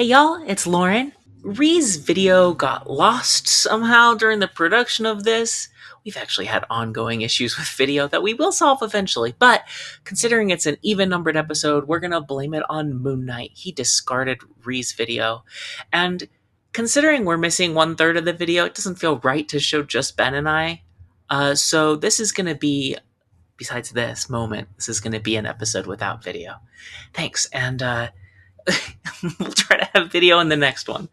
Hey y'all, it's Lauren. Ree's video got lost somehow during the production of this. We've actually had ongoing issues with video that we will solve eventually, but considering it's an even numbered episode, we're gonna blame it on Moon Knight. He discarded Ree's video. And considering we're missing 1/3 of the video, it doesn't feel right to show just Ben and I. So this is gonna be, besides this moment, this is gonna be an episode without video. Thanks, and we'll try to have video in the next one.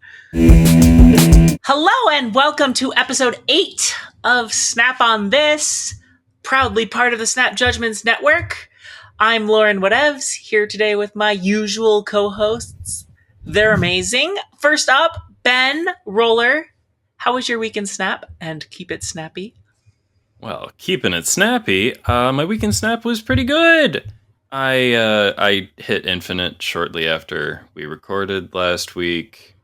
Hello and welcome to episode 8 of Snap on This, proudly part of the Snap Judgments Network. I'm LaurenWhatevs, here today with my usual co-hosts. They're amazing. First up, Ben Roller. How was your week in Snap? And keep it snappy. Well, keeping it snappy, my week in Snap was pretty good. I hit Infinite shortly after we recorded last week,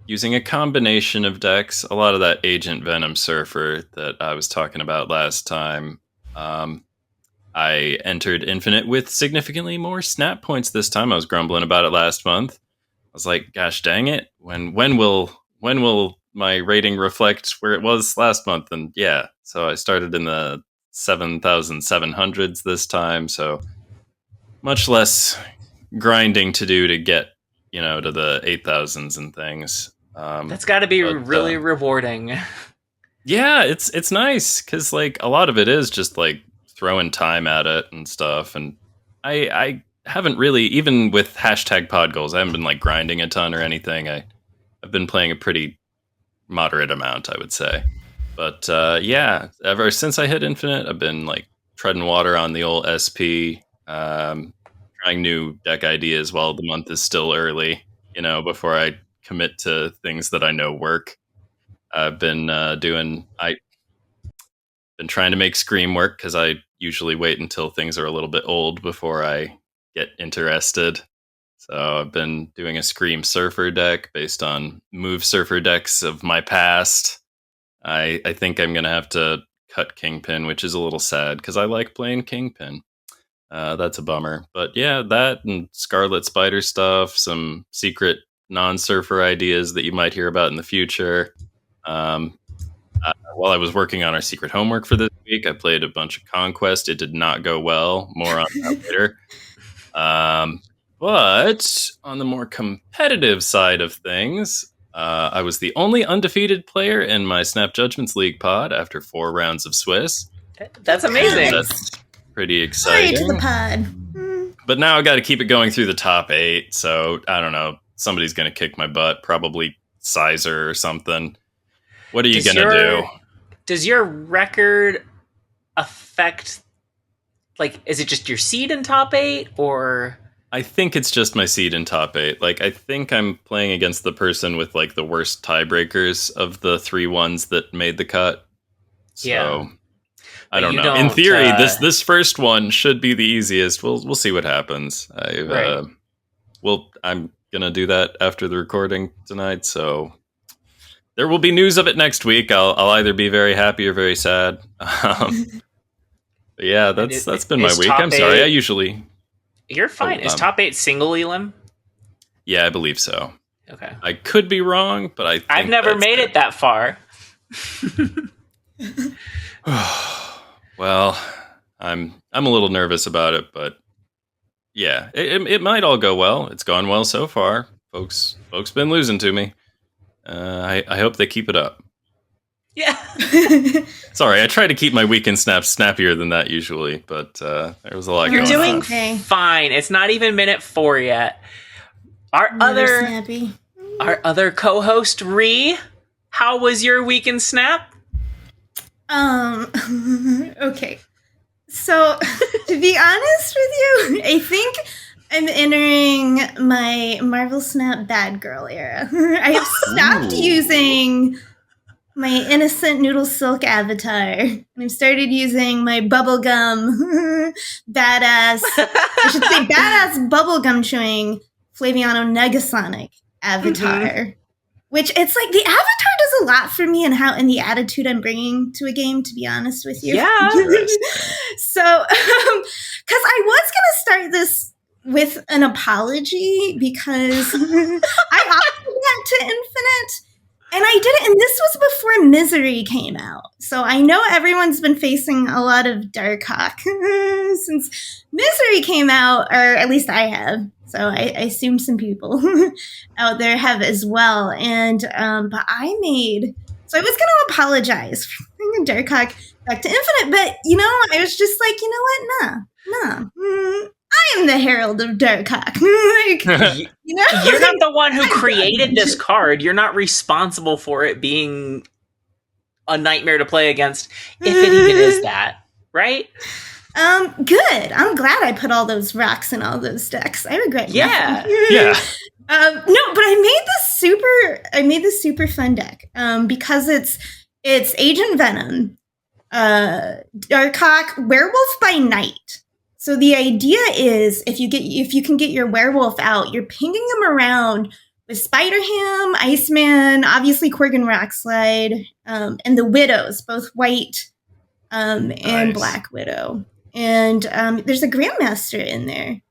using a combination of decks. A lot of that Agent Venom Surfer that I was talking about last time. I entered Infinite with significantly more Snap points this time. I was grumbling about it last month. I was like, gosh dang it, when will my rating reflect where it was last month? And yeah, so I started in the 7,700s this time, so much less grinding to do to get, to the 8,000s and things. That's got to be really rewarding. Yeah, it's nice because like a lot of it is just like throwing time at it and stuff. And I haven't really, even with hashtag pod goals, I haven't been like grinding a ton or anything. I've been playing a pretty moderate amount, I would say. But yeah, ever since I hit Infinite, I've been like treading water on the old SP. Trying new deck ideas while the month is still early, before I commit to things that I know work. I've been been trying to make Scream work because I usually wait until things are a little bit old before I get interested. So I've been doing a Scream Surfer deck based on move Surfer decks of my past. I think I'm going to have to cut Kingpin, which is a little sad because I like playing Kingpin. That's a bummer. But yeah, that and Scarlet Spider stuff, some secret non-surfer ideas that you might hear about in the future. While I was working on our secret homework for this week, I played a bunch of Conquest. It did not go well. More on that later. But on the more competitive side of things, I was the only undefeated player in my Snap Judgments League pod after 4 rounds of Swiss. That's amazing. That's pretty exciting. To the pod. But now I got to keep it going through the top 8. So I don't know. Somebody's going to kick my butt. Probably Sizer or something. What are you going to do? Does your record affect, like, is it just your seed in top 8 or? I think it's just my seed in top 8. Like, I think I'm playing against the person with like the worst tiebreakers of the 3 ones that made the cut. So. Yeah. I don't know. In theory, this first one should be the easiest. We'll see what happens. I'm gonna do that after the recording tonight. So there will be news of it next week. I'll either be very happy or very sad. But yeah, that's been my week. I'm sorry. You're fine. Is top 8 single Elam? Yeah, I believe so. Okay. I could be wrong, but I've never made it that far. Well, I'm a little nervous about it, but yeah, it might all go well. It's gone well so far. Folks been losing to me. I hope they keep it up. Yeah. Sorry, I try to keep my weekend snaps snappier than that usually, but there was a lot going on. You're doing fine. It's not even minute 4 yet. Our other co-host, Ree, how was your weekend snap? Okay. So, to be honest with you, I think I'm entering my Marvel Snap bad girl era. I have stopped using my innocent Noodle Silk avatar, and I've started using my bubblegum badass, I should say badass bubblegum chewing Flaviano Negasonic avatar. Mm-hmm. Which it's like the avatar does a lot for me and the attitude I'm bringing to a game, to be honest with you. Yeah. So, because I was going to start this with an apology because I opted that to Infinite. And I did it, and this was before Misery came out. So I know everyone's been facing a lot of Darkhawk since Misery came out, or at least I have. So I assume some people out there have as well. And but I was going to apologize for bringing Darkhawk back to Infinite, but I was just like, you know what? Nah. I am the Herald of Darkhawk. You're not the one who created this card. You're not responsible for it being a nightmare to play against, if it even is that, right? Good. I'm glad I put all those rocks in all those decks. I regret nothing. Yeah. No, but I made this super fun deck because it's Agent Venom, Darkhawk, Werewolf by Night. So the idea is if you can get your werewolf out, you're pinging them around with Spider-Ham, Iceman, obviously Korgan Rockslide, and the Widows, both white and Black Widow. And there's a Grandmaster in there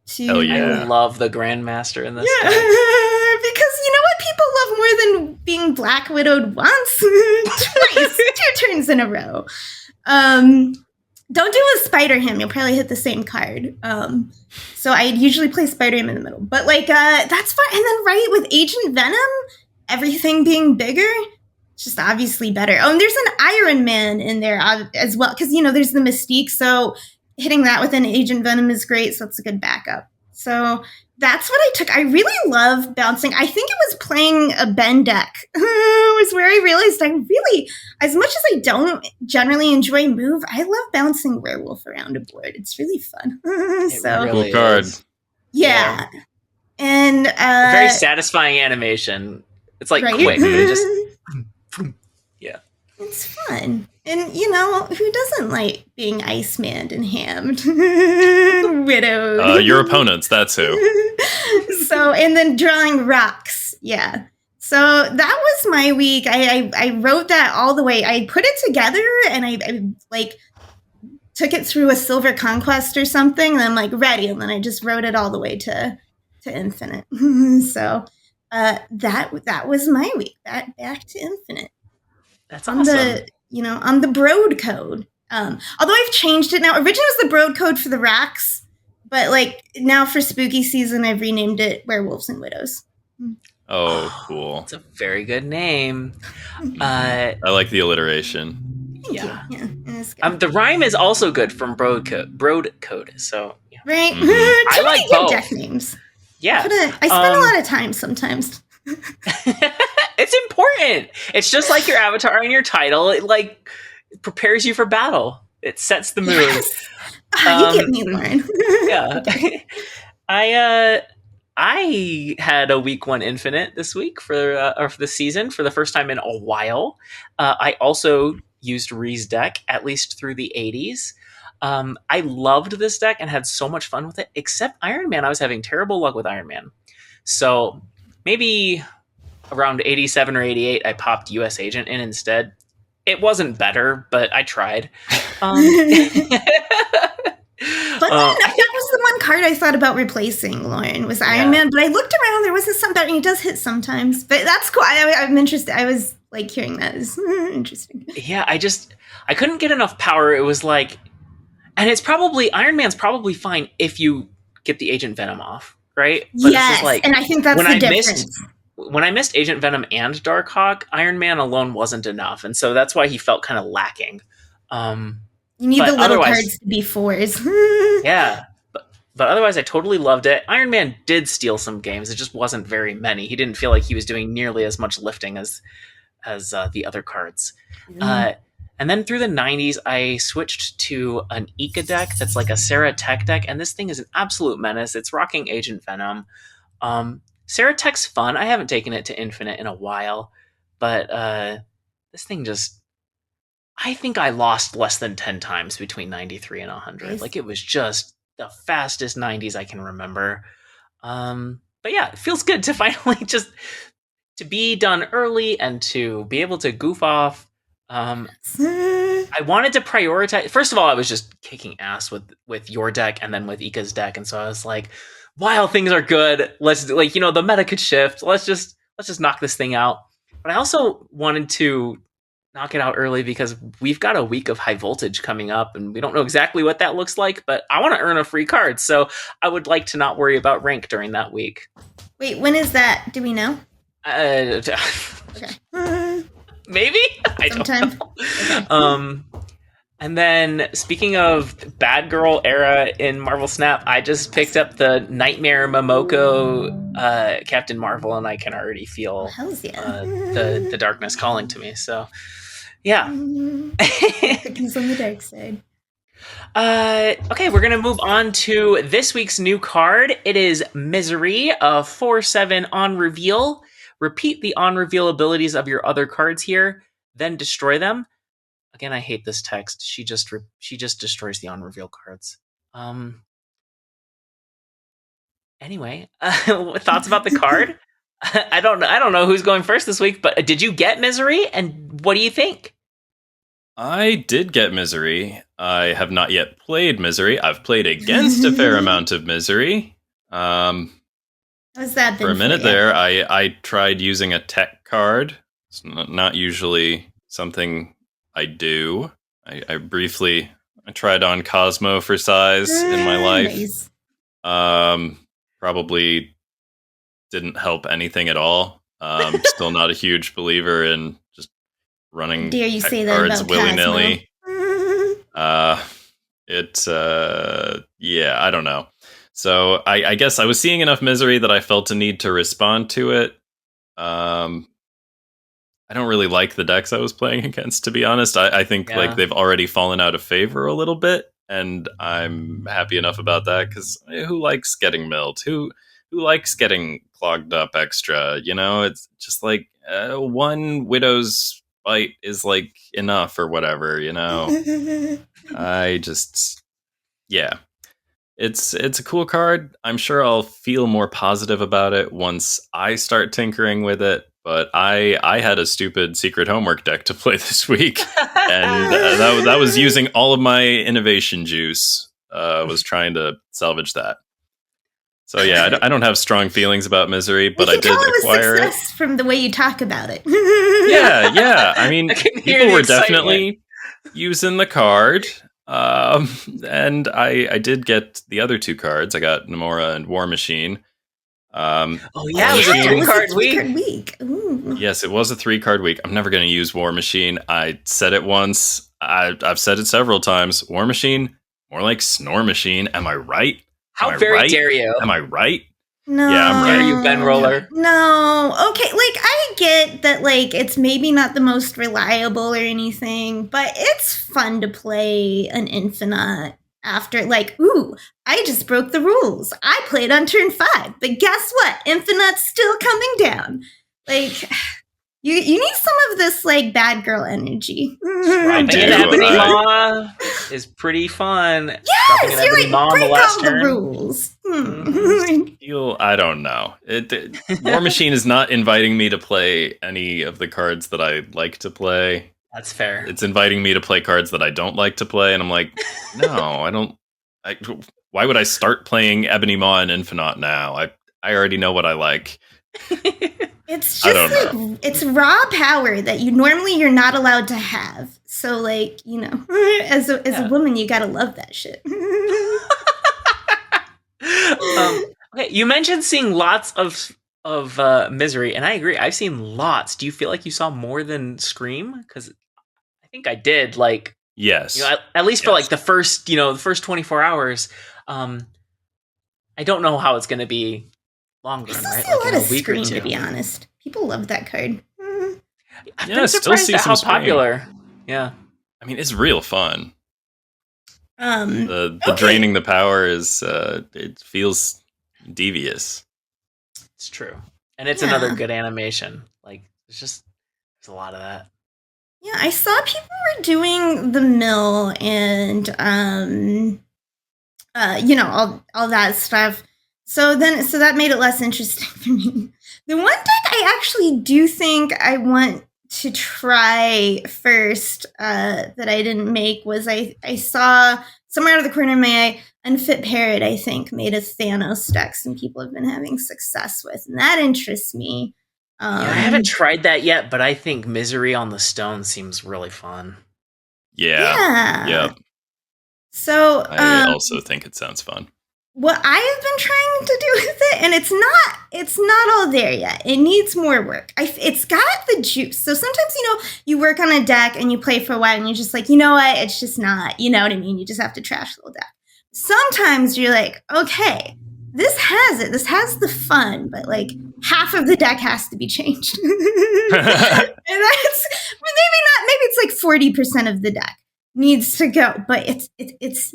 too. Oh yeah. I love the Grandmaster in this deck. Because you know what people love more than being Black Widowed once? Twice. 2 turns in a row. Don't do a Spider-Ham. You'll probably hit the same card. So I usually play Spider-Ham in the middle. But that's fun. And then with Agent Venom, everything being bigger, it's just obviously better. Oh, and there's an Iron Man in there as well. Because, there's the Mystique. So hitting that with an Agent Venom is great. So it's a good backup. So that's what I took. I really love bouncing. I think it was playing a Ben deck was where I realized I really, as much as I don't generally enjoy move, I love bouncing werewolf around a board. It's really fun. So really cool card. Yeah. And a very satisfying animation. It's like quick. Yeah. It's fun. And, who doesn't like being Iceman and Hammed? Widowed. Your opponents, that's who. So, and then drawing rocks. Yeah. So that was my week. I wrote that all the way. I put it together and I took it through a Silver Conquest or something. And I'm like, ready. And then I just wrote it all the way to Infinite. So that was my week. Back to Infinite. That's awesome. On the Broad code. Although I've changed it now. Originally it was the Broad code for the rocks, but now for spooky season, I've renamed it Werewolves and Widows. Oh, cool. It's a very good name. I like the alliteration. Yeah. Good. The rhyme is also good from Broad code. So yeah. Right. Mm-hmm. I like both deck names. Yeah. I spend a lot of time sometimes. It's important. It's just like your avatar and your title. It prepares you for battle. It sets the mood. Yes. You get me, Lauren. Yeah. I had a week 1 Infinite this week for the season for the first time in a while. I also used Ree's deck at least through the 80s. I loved this deck and had so much fun with it. Except Iron Man, I was having terrible luck with Iron Man. So maybe around 87 or 88, I popped US Agent in instead. It wasn't better, but I tried. But that was the one card I thought about replacing, Lauren, was Iron Man. But I looked around, there wasn't something, and he does hit sometimes. But that's cool. I'm interested. I was hearing that is interesting. Yeah, I couldn't get enough power. It was and it's probably, Iron Man's probably fine if you get the Agent Venom off, right? But yes, and I think that's the difference. When I missed Agent Venom and Darkhawk, Iron Man alone wasn't enough, and so that's why he felt kind of lacking. You need the little cards to be 4s. Yeah, but otherwise I totally loved it. Iron Man did steal some games. It just wasn't very many. He didn't feel like he was doing nearly as much lifting as the other cards. And then through the 90s, I switched to an Ika deck that's like a Sarah Tech deck, and this thing is an absolute menace. It's rocking Agent Venom. Sarah Tech's fun. I haven't taken it to Infinite in a while, but this thing I think I lost less than 10 times between 93 and 100. Nice. It was just the fastest 90s I can remember. But yeah, it feels good to finally just to be done early and to be able to goof off. I wanted to prioritize. First of all, I was just kicking ass with your deck and then with Ika's deck, and so I was like, while things are good, let's the meta could shift. Let's just knock this thing out. But I also wanted to knock it out early because we've got a week of high voltage coming up, and we don't know exactly what that looks like. But I want to earn a free card, so I would like to not worry about rank during that week. Wait, when is that? Do we know? Okay. Maybe? I don't know. Okay. And then, speaking of bad girl era in Marvel Snap, I just picked up the Nightmare Momoko Captain Marvel, and I can already feel the darkness calling to me. So, yeah. He's on the dark side. Okay, we're going to move on to this week's new card. It is Misery, a 4/7 on reveal. Repeat the on reveal abilities of your other cards here, then destroy them. Again, I hate this text. She just destroys the on reveal cards. Anyway, thoughts about the card? I don't know who's going first this week, but did you get Misery, and what do you think? I did get Misery. I have not yet played Misery. I've played against a fair amount of Misery. How's that been for a minute there, I tried using a tech card. It's not usually something I do. I briefly tried on Cosmo for size in my life. Nice. Probably didn't help anything at all. Still not a huge believer in just running dare you say that cards about willy-nilly. I don't know. So I guess I was seeing enough Misery that I felt a need to respond to it. I don't really like the decks I was playing against, to be honest. I think like they've already fallen out of favor a little bit, and I'm happy enough about that because who likes getting milled? Who likes getting clogged up extra? You know, it's just like one Widow's Bite is like enough or whatever. You know, It's a cool card. I'm sure I'll feel more positive about it once I start tinkering with it. But I had a stupid secret homework deck to play this week, and that was using all of my innovation juice. Was trying to salvage that. So yeah, I don't have strong feelings about Misery, but I did acquire it from the way you talk about it. yeah. I mean, people were definitely using the card. And I did get the other two cards. I got Nomura and War Machine. It was a 3-card week. Yes, it was a 3-card week. I'm never going to use War Machine. I said it once. I've said it several times. War Machine, more like Snore Machine. Am I right? How very dare you? Am I right? No. Yeah, I'm right. Dare you, Ben Roller? No. Okay, I get that, it's maybe not the most reliable or anything, but it's fun to play an Infinite after, I just broke the rules. I played on turn 5, but guess what? Infinite's still coming down. You need some of this, bad girl energy. Dropping an Ebony Maw is pretty fun. Yes, you're break all the rules. I don't know. War Machine is not inviting me to play any of the cards that I like to play. That's fair. It's inviting me to play cards that I don't like to play, and I'm like, no, I don't. Why would I start playing Ebony Maw and Infinite now? I already know what I like. It's just it's raw power that you're not allowed to have. So as a woman, you gotta love that shit. Okay, you mentioned seeing lots of Misery, and I agree. I've seen lots. Do you feel like you saw more than Scream? Because I think I did. Yes, at least for the first 24 hours. I don't know how it's going to be long run, right? A lot of Scream, to be honest. People love that card. I've been surprised at how popular. Yeah, I mean, it's real fun. The draining the power is it feels devious. It's true, and it's another good animation. There's a lot of that. Yeah, I saw people were doing the mill and all that stuff. So that made it less interesting for me. The one deck I actually do think I want to try first that I didn't make was I saw somewhere out of the corner of my eye, Unfit Parrot, I think, made a Thanos deck and people have been having success with. And that interests me. Yeah, I haven't tried that yet, but I think Misery on the Stone seems really fun. Yeah. Yep. So I also think it sounds fun. What I have been trying to do with it, and it's not all there yet. It needs more work. It's got the juice. So sometimes, you work on a deck and you play for a while and you're just like, you know what? It's just not, you know what I mean? You just have to trash the whole deck. Sometimes you're like, okay, this has it. This has the fun, but like half of the deck has to be changed. And that's maybe it's like 40% of the deck needs to go, but it's it's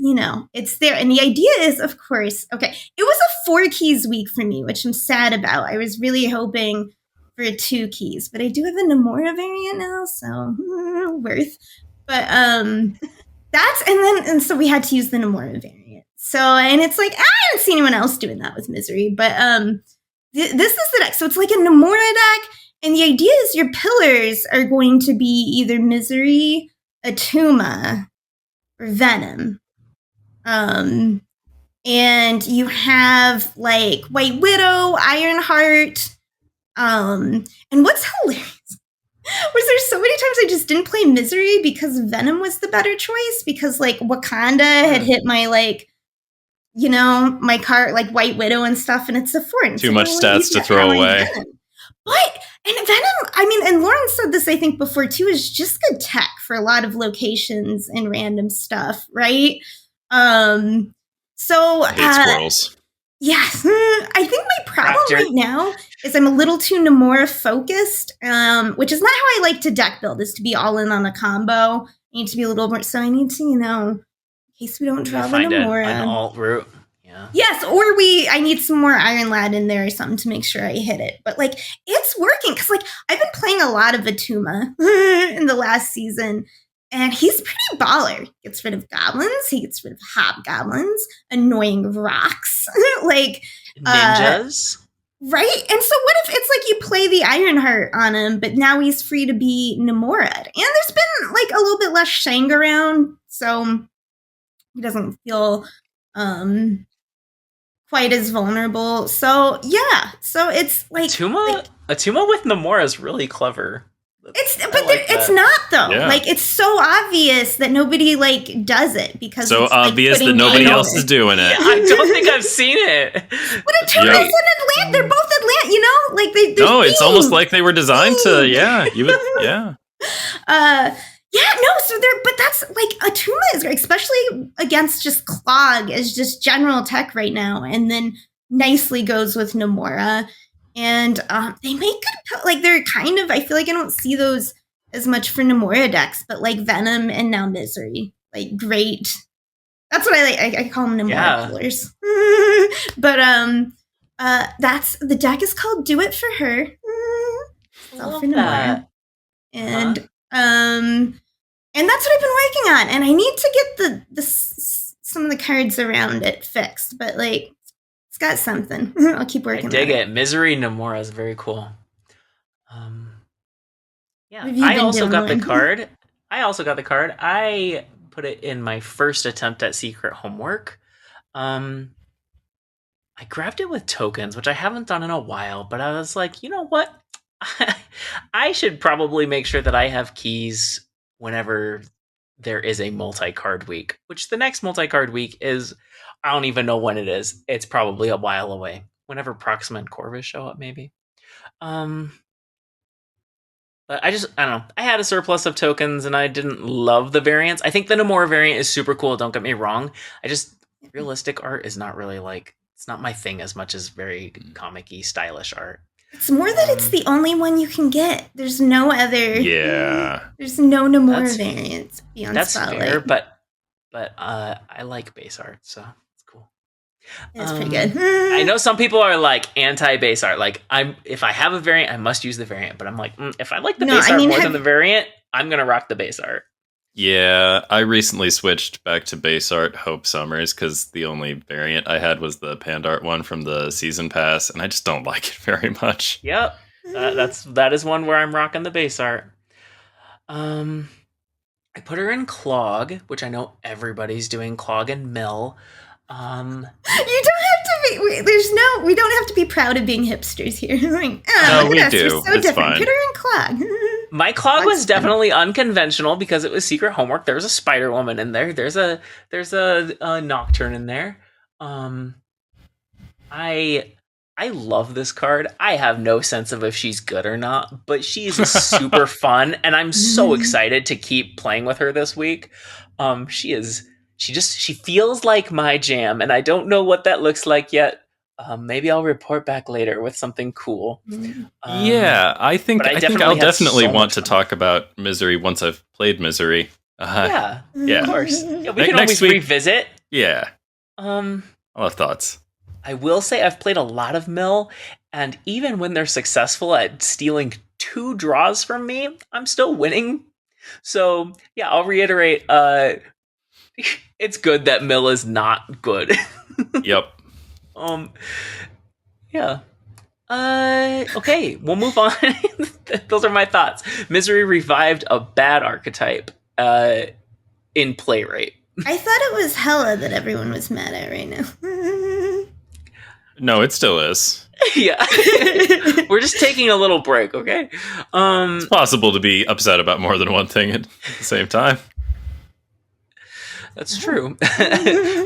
there. And the idea is, of course, okay, it was a 4 keys week for me, which I'm sad about. I was really hoping for 2 keys, but I do have a Nomura variant now, so worth. But so we had to use the Nomura variant. So, and it's like, I haven't seen anyone else doing that with Misery, but this is the deck. So it's like a Nomura deck, and the idea is your pillars are going to be either Misery, Atuma, or Venom. And you have like White Widow, Ironheart. And what's hilarious was there's so many times I just didn't play Misery because Venom was the better choice, because like Wakanda had hit my my card, like White Widow and stuff, and it's a 4. Too much stats to throw away. But, and Venom, and Lauren said this, I think, before, too, is just good tech for a lot of locations and random stuff, right? So, I hate squirrels. Yes. I think my problem right now is I'm a little too Nomura focused, which is not how I like to deck build, is to be all in on a combo. I need to be a little more, so I need to, in case we don't draw the Nomura. An alt route. Yeah. Yes, or I need some more Iron Lad in there or something to make sure I hit it. But like, it's working, because like I've been playing a lot of Atuma in the last season, and he's pretty baller. He gets rid of goblins, he gets rid of hobgoblins, annoying rocks, like ninjas. Right? And so what if it's like you play the Ironheart on him, but now he's free to be Nomura? And there's been like a little bit less Shang around, so he doesn't feel quite as vulnerable. So yeah, so it's like Atuma with Nomura is really clever. It's not though. Yeah. Like, it's so obvious that nobody like does it, because so it's, obvious that nobody else is doing it. Yeah, I don't think I've seen it. But Atuma's in Atlanta. They're both Atlanta. Like they. No, it's almost like they were designed to. Yeah, yeah. Yeah, no, so but that's like Atuma is great, especially against just Clog as just general tech right now, and then nicely goes with Nomura. And they make good, like they're kind of, I feel like I don't see those as much for Nomura decks, but like Venom and now Misery, like great. That's what I like. I call them Nomura pillars. But that's, the deck is called Do It For Her. It's all for Nomura. And that's what I've been working on, and I need to get the some of the cards around it fixed, but like it's got something. I'll keep working. I dig it. Misery Nomura is very cool. Yeah, I also got the card. I put it in my first attempt at Secret Homework. I grabbed it with tokens, which I haven't done in a while, but I was like, you know what? I should probably make sure that I have keys whenever there is a multi-card week, which the next multi-card week is, I don't even know when it is. It's probably a while away. Whenever Proxima and Corvus show up, maybe. But I don't know. I had a surplus of tokens and I didn't love the variants. I think the Nomura variant is super cool, don't get me wrong. Realistic art is not really like, it's not my thing as much as very comic-y, stylish art. It's more that it's the only one you can get. There's no other. Yeah. There's no Nomura variants beyond That's Spotlight. Fair, but I like base art, so it's cool. It's pretty good. I know some people are like anti-base art. Like, if I have a variant, I must use the variant. But I'm like, if I like the base art more than the variant, I'm gonna rock the base art. Yeah, I recently switched back to base art Hope Summers because the only variant I had was the Pandart one from the season pass, and I just don't like it very much. Yep, that is one where I'm rocking the base art. I put her in Clog, which I know everybody's doing Clog and Mill. You don't have to be. We don't have to be proud of being hipsters here. Like, No, look we at us, do. we're so It's different. fine. Put her in Clog. My Clog was Clog's definitely unconventional because it was secret homework. There's a Spider Woman in there. There's a Nocturne in there. I love this card. I have no sense of if she's good or not, but she's super fun, and I'm so excited to keep playing with her this week. She feels like my jam, and I don't know what that looks like yet. Maybe I'll report back later with something cool. Yeah, I think I'll had definitely so want much to fun. talk about Misery once I've played Misery. Yeah, Yeah. of course. Yeah, we Ne- can next always week- revisit. Yeah, Um, I'll have thoughts. I will say I've played a lot of Mill, and even when they're successful at stealing 2 draws from me, I'm still winning. So yeah, I'll reiterate. It's good that Mill is not good. Yep. Yeah. Okay, we'll move on. Those are my thoughts. Misery revived a bad archetype in play rate. I thought it was Hella that everyone was mad at right now. No, it still is. Yeah. We're just taking a little break, okay? It's possible to be upset about more than one thing at the same time. That's true.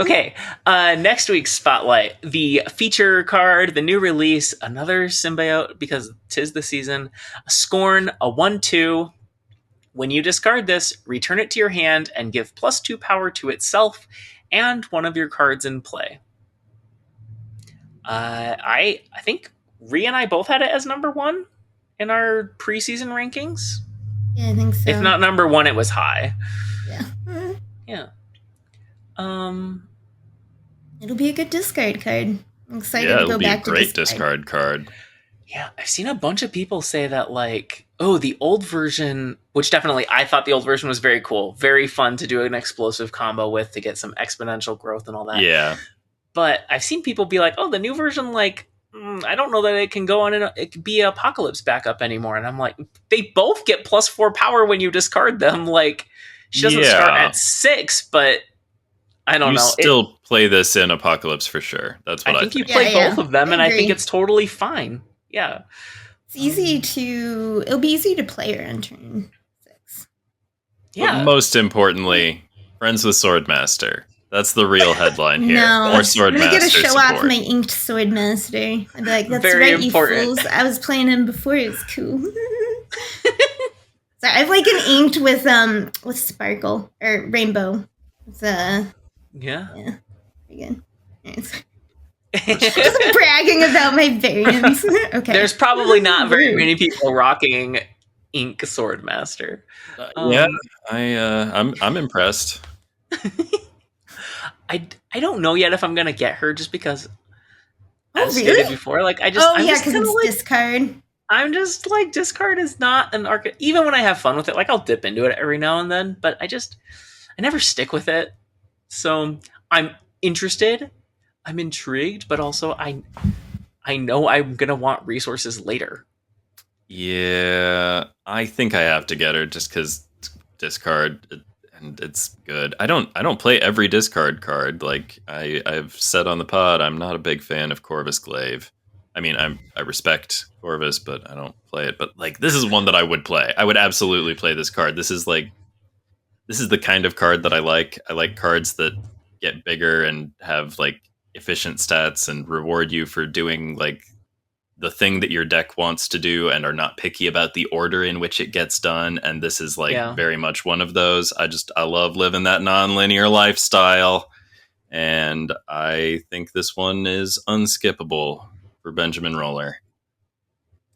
Okay, next week's Spotlight. The feature card, the new release, another symbiote because 'tis the season. A Scorn, a 1/2. When you discard this, return it to your hand and give +2 power to itself and one of your cards in play. I think Rhea and I both had it as number 1 in our preseason rankings. Yeah, I think so. If not number 1, it was high. Yeah. Yeah. It'll be a good discard card. I'm excited Yeah, to it'll go be a back to great discard card. Yeah, I've seen a bunch of people say that, like, oh, the old version, which definitely I thought the old version was very cool, very fun to do an explosive combo with to get some exponential growth and all that. Yeah. But I've seen people be like, oh, the new version, like, I don't know that it can go on it can be Apocalypse backup anymore. And I'm like, they both get +4 power when you discard them. Like, she doesn't start at 6, but I don't know. You still play this in Apocalypse for sure. That's what I think. You play both of them, and I think agree. it's totally fine. Yeah. It's it'll be easy to play her on turn 6. Yeah. But most importantly, friends with Swordmaster. That's the real headline here. No, Or I'm Swordmaster gonna get a show support. off my inked Swordmaster. I'd be like, that's Very right, important. you fools. I was playing him before it was cool. So I've like an inked with sparkle or rainbow. It's Yeah. pretty good. Just bragging about my variants. Okay. There's probably not very many people rocking Ink Swordmaster. Yeah, I'm impressed. I don't know yet if I'm gonna get her just because, Oh, as really? stated before, like I'm yeah, just because kinda it's like, discard. I'm just like, discard is not an archetype. Even when I have fun with it, like I'll dip into it every now and then, but I never stick with it. So I'm interested, I'm intrigued, but also I know I'm gonna want resources later. Yeah, I think I have to get her just because discard and it's good. I don't play every discard card. Like I've said on the pod, I'm not a big fan of Corvus Glaive. I mean, I respect Corvus, but I don't play it. But like, this is one that I would play. I would absolutely play this card. This is the kind of card that I like. I like cards that get bigger and have like efficient stats and reward you for doing like the thing that your deck wants to do and are not picky about the order in which it gets done. And this is like very much one of those. I love living that non-linear lifestyle. And I think this one is unskippable for Benjamin Roller.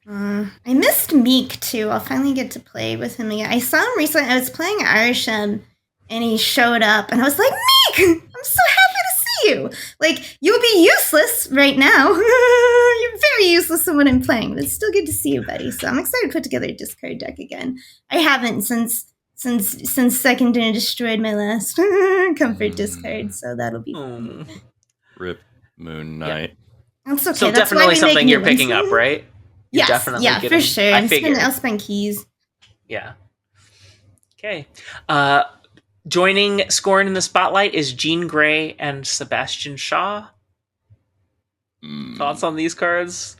I missed Meek too. I'll finally get to play with him again. I saw him recently. I was playing Arsham and he showed up and I was like, Meek, I'm so happy to see you. Like, you'll be useless right now. You're very useless in what I'm playing, but it's still good to see you, buddy. So I'm excited to put together a discard deck again. I haven't since Second Dinner destroyed my last comfort discard, so that'll be fun. Rip Moon Knight. That's okay. So That's definitely why we something make you're new ones. picking up, right? Yes, definitely yeah, getting, for sure. I figured. I'll spend keys. Yeah. Okay. Joining Scorn in the spotlight is Jean Grey and Sebastian Shaw. Thoughts on these cards?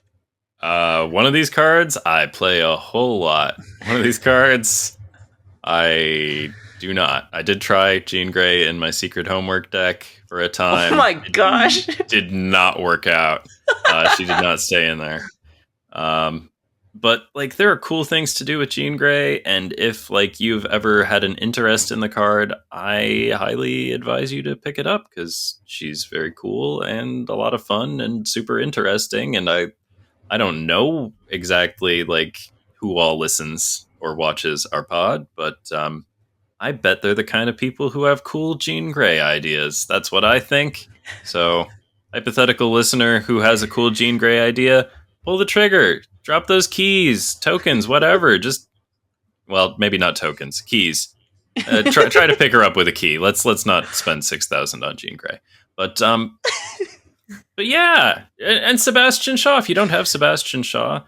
One of these cards, I play a whole lot. One of these cards, I do not. I did try Jean Grey in my secret homework deck for a time. Oh my gosh. It did not work out. She did not stay in there. But like, there are cool things to do with Jean Grey, and if like you've ever had an interest in the card, I highly advise you to pick it up because she's very cool and a lot of fun and super interesting. And I don't know exactly like who all listens or watches our pod, but I bet they're the kind of people who have cool Jean Grey ideas. That's what I think. So, hypothetical listener who has a cool Jean Grey idea, pull the trigger. Drop those keys, tokens, whatever. Just, well, maybe not tokens, keys. Try to pick her up with a key. Let's not spend 6,000 on Jean Grey. But yeah, and Sebastian Shaw. If you don't have Sebastian Shaw,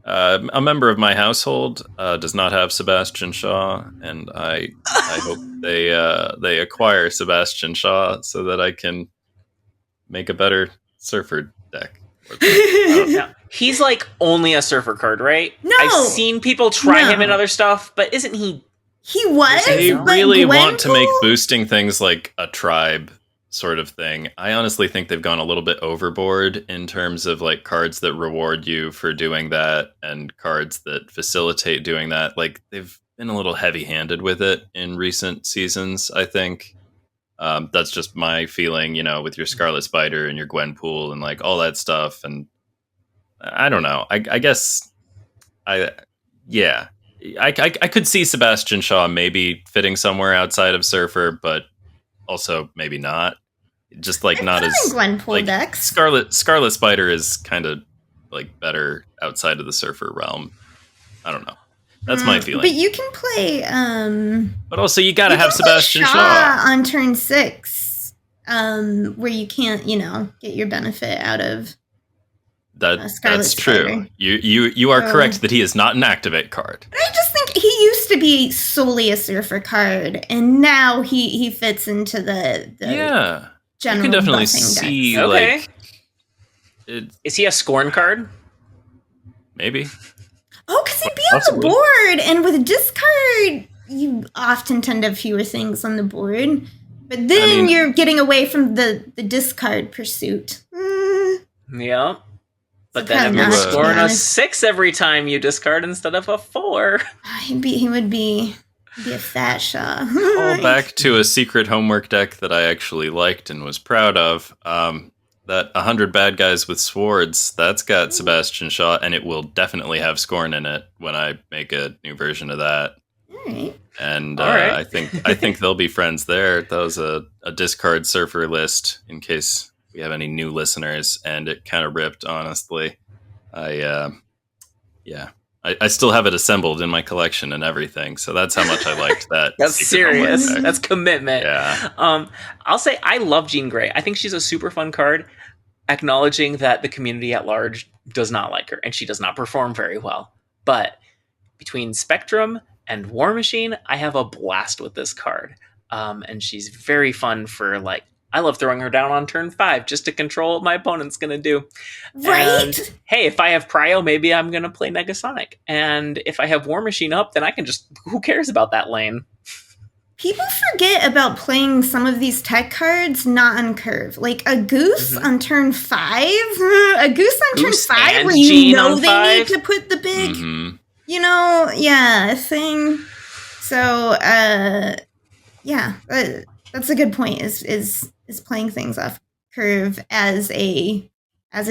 a member of my household does not have Sebastian Shaw, and I hope they acquire Sebastian Shaw so that I can make a better surfer deck. No, he's like only a surfer card, right? No. I've seen people try him in other stuff, but isn't he? He was. They but really want to make Gwenpool- boosting things like a tribe sort of thing. I honestly think they've gone a little bit overboard in terms of like cards that reward you for doing that and cards that facilitate doing that. Like they've been a little heavy-handed with it in recent seasons, I think. That's just my feeling, you know, with your Scarlet Spider and your Gwenpool and like all that stuff. And I don't know. I guess I could see Sebastian Shaw maybe fitting somewhere outside of Surfer, but also maybe not. Just like not as Gwenpool like decks. Scarlet Spider is kind of like better outside of the Surfer realm. I don't know. That's my feeling. But you can play. But also, you gotta have Sebastian Shaw on turn 6, where you can't, get your benefit out of. That's Spider. true. You are correct that he is not an activate card. I just think he used to be solely a surfer card, and now he fits into the Yeah. general. You can definitely buffing see decks. Okay. like Is he a Scorn card? maybe. Oh, because he'd be Possibly. on the board, and with a discard, you often tend to have fewer things on the board. But then you're getting away from the discard pursuit. Yeah. But So then if probably you're not, to be scoring a honest. 6 every time you discard instead of a 4. He would be a fat Shaw. Call back to a secret homework deck that I actually liked and was proud of. That 100 bad guys with swords, that's got Sebastian Shaw, and it will definitely have Scorn in it when I make a new version of that. All right. And All right. I think they'll be friends there. That was a discard surfer list in case we have any new listeners, and it kind of ripped, honestly. I still have it assembled in my collection and everything, so that's how much I liked that. That's secret homework serious. deck. That's commitment. Yeah. I'll say I love Jean Grey. I think she's a super fun card, acknowledging that the community at large does not like her, and she does not perform very well. But between Spectrum and War Machine, I have a blast with this card. And she's very fun for, like, I love throwing her down on turn 5 just to control what my opponent's going to do. Right? And, hey, if I have Cryo, maybe I'm going to play Negasonic. And if I have War Machine up, then I can just, who cares about that lane? People forget about playing some of these tech cards not on curve. Like a Goose on turn 5. A Goose on Goose turn 5 and where you Jean know on they 5? need to put the big, Mhm. thing. So, that's a good point. Is playing things off curve as a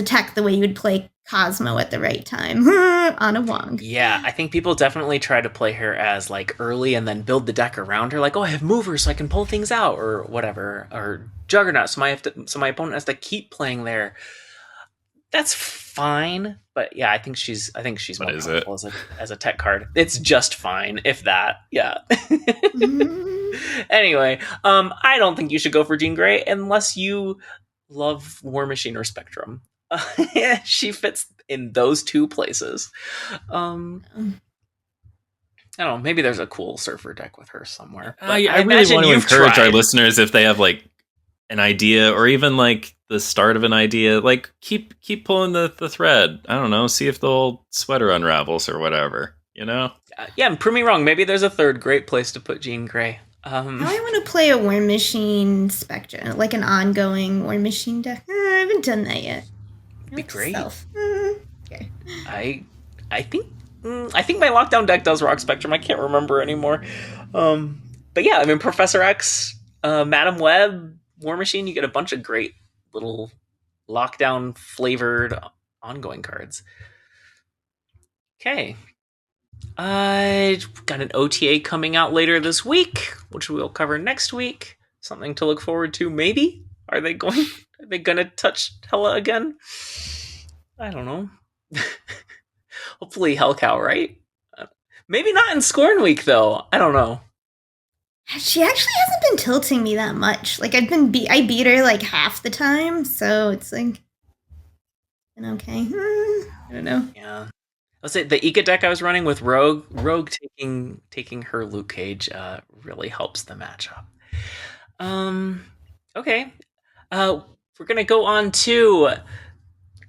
tech the way you would play Cosmo at the right time on a Wong. Yeah, I think people definitely try to play her as, like, early and then build the deck around her. Like, oh, I have movers so I can pull things out or whatever. Or Juggernaut, so my opponent has to keep playing there. That's fine, but yeah, I think she's What more is powerful as a tech card. It's just fine, if that. Yeah. Anyway, I don't think you should go for Jean Grey unless you love War Machine or Spectrum. She fits in those two places. I don't know. Maybe there's a cool surfer deck with her somewhere. But I really imagine want to you've encourage our tried. listeners, if they have like an idea or even like the start of an idea, like keep pulling the thread. I don't know, see if the old sweater unravels or whatever, you know? Yeah, and prove me wrong. Maybe there's a third great place to put Jean Grey. Now I want to play a War Machine Spectre, like an ongoing War Machine deck. I haven't done that yet. Be great. Okay. I think my lockdown deck does rock Spectrum. I can't remember anymore. But yeah, I mean, Professor X, Madam Web, War Machine. You get a bunch of great little lockdown flavored ongoing cards. Okay. Got an OTA coming out later this week, which we'll cover next week. Something to look forward to, maybe. Are they gonna touch Hela again? I don't know. Hopefully Hellcow, right? Maybe not in Scorn Week, though. I don't know. She actually hasn't been tilting me that much. Like, I beat her like half the time, so it's like, okay. I don't know. Yeah. Let's say the Ika deck I was running with Rogue taking her Luke Cage really helps the matchup. Okay. We're gonna go on to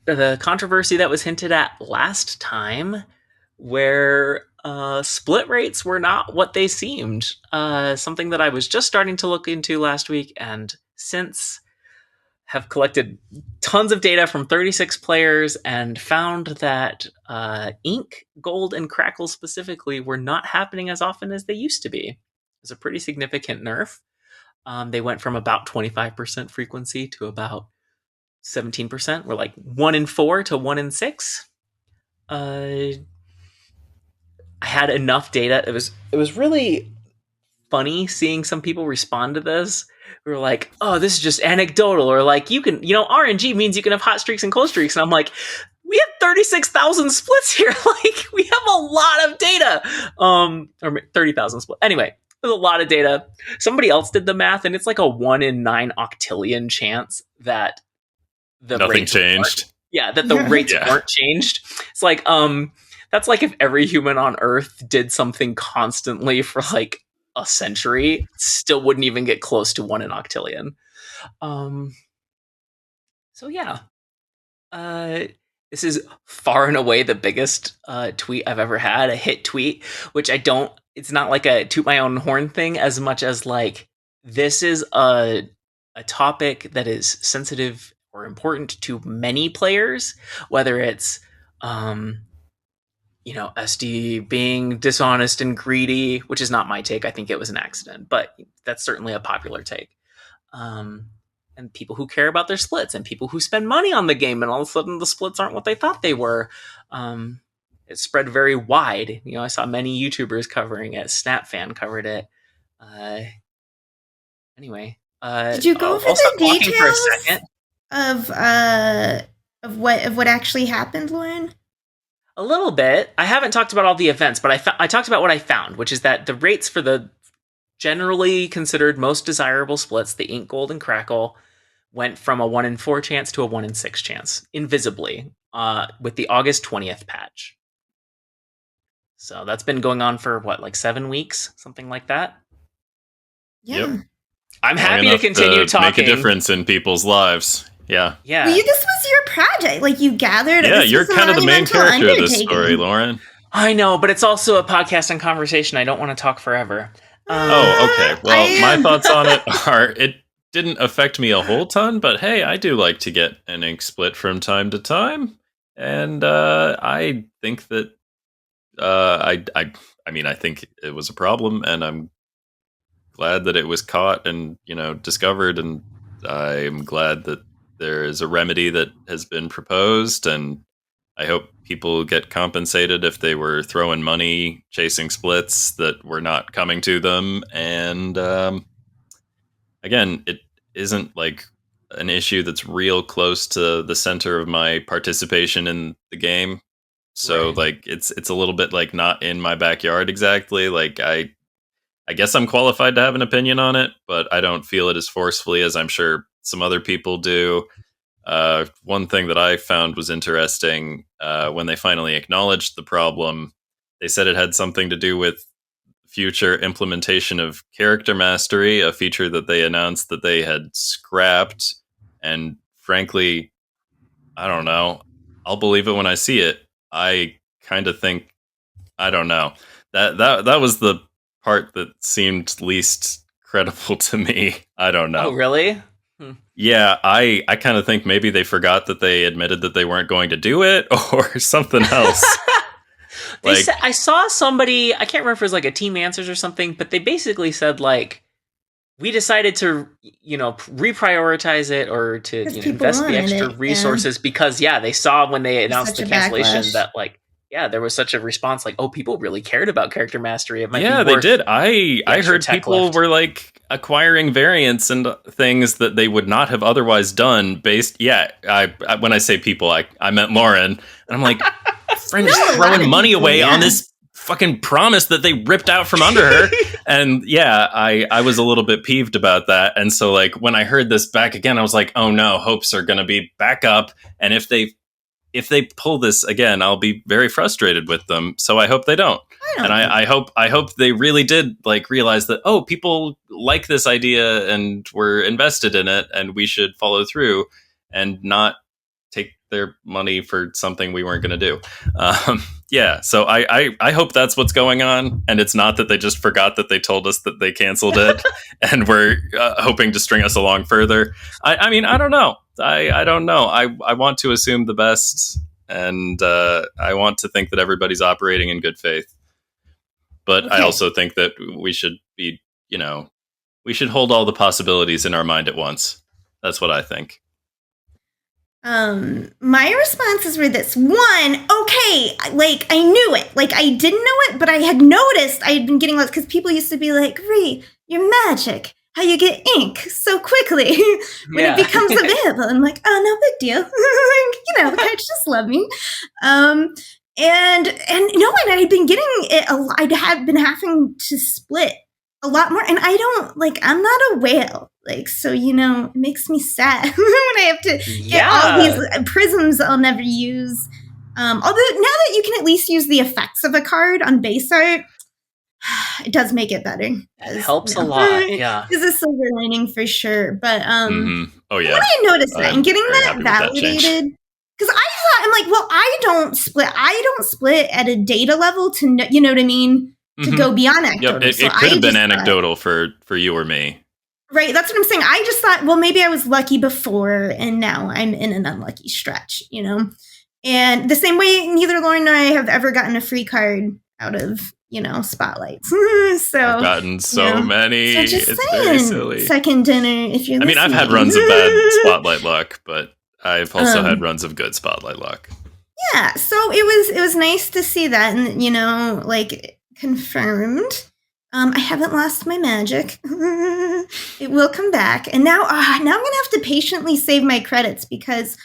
the controversy that was hinted at last time, where split rates were not what they seemed. Something that I was just starting to look into last week, and since have collected tons of data from 36 players and found that Ink, Gold, and Crackle specifically were not happening as often as they used to be. It was a pretty significant nerf. They went from about 25% frequency to about 17%. We're like 1 in 4 to 1 in 6. I had enough data. It was really funny seeing some people respond to this. We were like, oh, this is just anecdotal, or like, you can, RNG means you can have hot streaks and cold streaks. And I'm like, we have 36,000 splits here. Like, we have a lot of data. Or 30,000 splits. Anyway, there's a lot of data. Somebody else did the math, and it's like a 1 in 9 octillion chance that the Nothing changed. That the rates weren't changed. It's like, that's like if every human on Earth did something constantly for like a century, still wouldn't even get close to 1 in octillion. So yeah. This is far and away the biggest tweet I've ever had, a hit tweet, which it's not like a toot my own horn thing as much as like, this is a topic that is sensitive or important to many players, whether it's SD being dishonest and greedy, which is not my take. I think it was an accident, but that's certainly a popular take. And people who care about their splits, and people who spend money on the game, and all of a sudden the splits aren't what they thought they were. It spread very wide. I saw many YouTubers covering it. SnapFan covered it. Anyway, did you go over the details for a second of what actually happened, Lauren? A little bit. I haven't talked about all the events, but I talked about what I found, which is that the rates for the generally considered most desirable splits, the Ink, Gold, and Crackle, went from a 1 in 4 chance to a 1 in 6 chance, invisibly, with the August 20th patch. So that's been going on for, like 7 weeks? Something like that? Yeah. Yep. I'm happy to continue talking. Make a difference in people's lives. Yeah. Yeah. Well, this was your project. Like, you gathered. Yeah, you're kind of the main character of this story, Lauren. I know, but it's also a podcast and conversation. I don't want to talk forever. Okay. Well, my thoughts on it are, it didn't affect me a whole ton, but hey, I do like to get an ink split from time to time. And I think that I think it was a problem, and I'm glad that it was caught and, discovered, and I'm glad that there is a remedy that has been proposed, and I hope people get compensated if they were throwing money chasing splits that were not coming to them. And again, it isn't like an issue that's real close to the center of my participation in the game. So right. Like it's a little bit like not in my backyard exactly. Like I guess I'm qualified to have an opinion on it, but I don't feel it as forcefully as I'm sure some other people do. One thing that I found was interesting, when they finally acknowledged the problem, they said it had something to do with future implementation of character mastery, a feature that they announced that they had scrapped. And frankly, I don't know. I'll believe it when I see it. I kind of think, I don't know. That was the part that seemed least credible to me. I don't know. Oh, really? Yeah, I kind of think maybe they forgot that they admitted that they weren't going to do it or something else. I saw somebody, I can't remember if it was like a Team Answers or something, but they basically said like, we decided to, reprioritize it or to invest the extra resources because, they saw when they announced the cancellation that like, there was such a response like, oh, people really cared about character mastery. It might be they did. I heard people were like acquiring variants and things that they would not have otherwise done based. I when I say people, I meant Lauren, and I'm like, friends throwing money away on this fucking promise that they ripped out from under her. And I was a little bit peeved about that. And so like when I heard this back again, I was like, oh no, hopes are going to be back up. And if they pull this again, I'll be very frustrated with them. So I hope they don't. I hope they really did like realize that, oh, people like this idea and were invested in it and we should follow through and not take their money for something we weren't going to do. So I hope that's what's going on. And it's not that they just forgot that they told us that they canceled it and were hoping to string us along further. I mean, I don't know. I don't know. I want to assume the best, and I want to think that everybody's operating in good faith. But okay. I also think that we should be, we should hold all the possibilities in our mind at once. That's what I think. My responses were this. One, okay, like I knew it. Like I didn't know it, but I had noticed I had been getting lost because people used to be like, Ree, you're magic. How you get ink so quickly when it becomes available. I'm like, oh, no big deal. The cards just love me. And I'd been getting it. I'd have been having to split a lot more. And I don't I'm not a whale. So, it makes me sad when I have to get all these prisms I'll never use. Although now that you can at least use the effects of a card on base art, it does make it better. It helps a lot, yeah. It's a silver lining for sure. But oh yeah, when I noticed that and getting that validated, because I thought I'm like, well, I don't split at a data level to know, you know what I mean, to go beyond anecdotal. Yep, it could have been anecdotal for you or me. Right, that's what I'm saying. I just thought, well, maybe I was lucky before, and now I'm in an unlucky stretch, And the same way, neither Lauren nor I have ever gotten a free card out of spotlights. So I've gotten so many. So just it's saying, very silly. Second dinner, if you're listening. I've had runs of bad spotlight luck, but I've also had runs of good spotlight luck. Yeah, so it was nice to see that, and confirmed. I haven't lost my magic. It will come back, and now I'm gonna have to patiently save my credits because.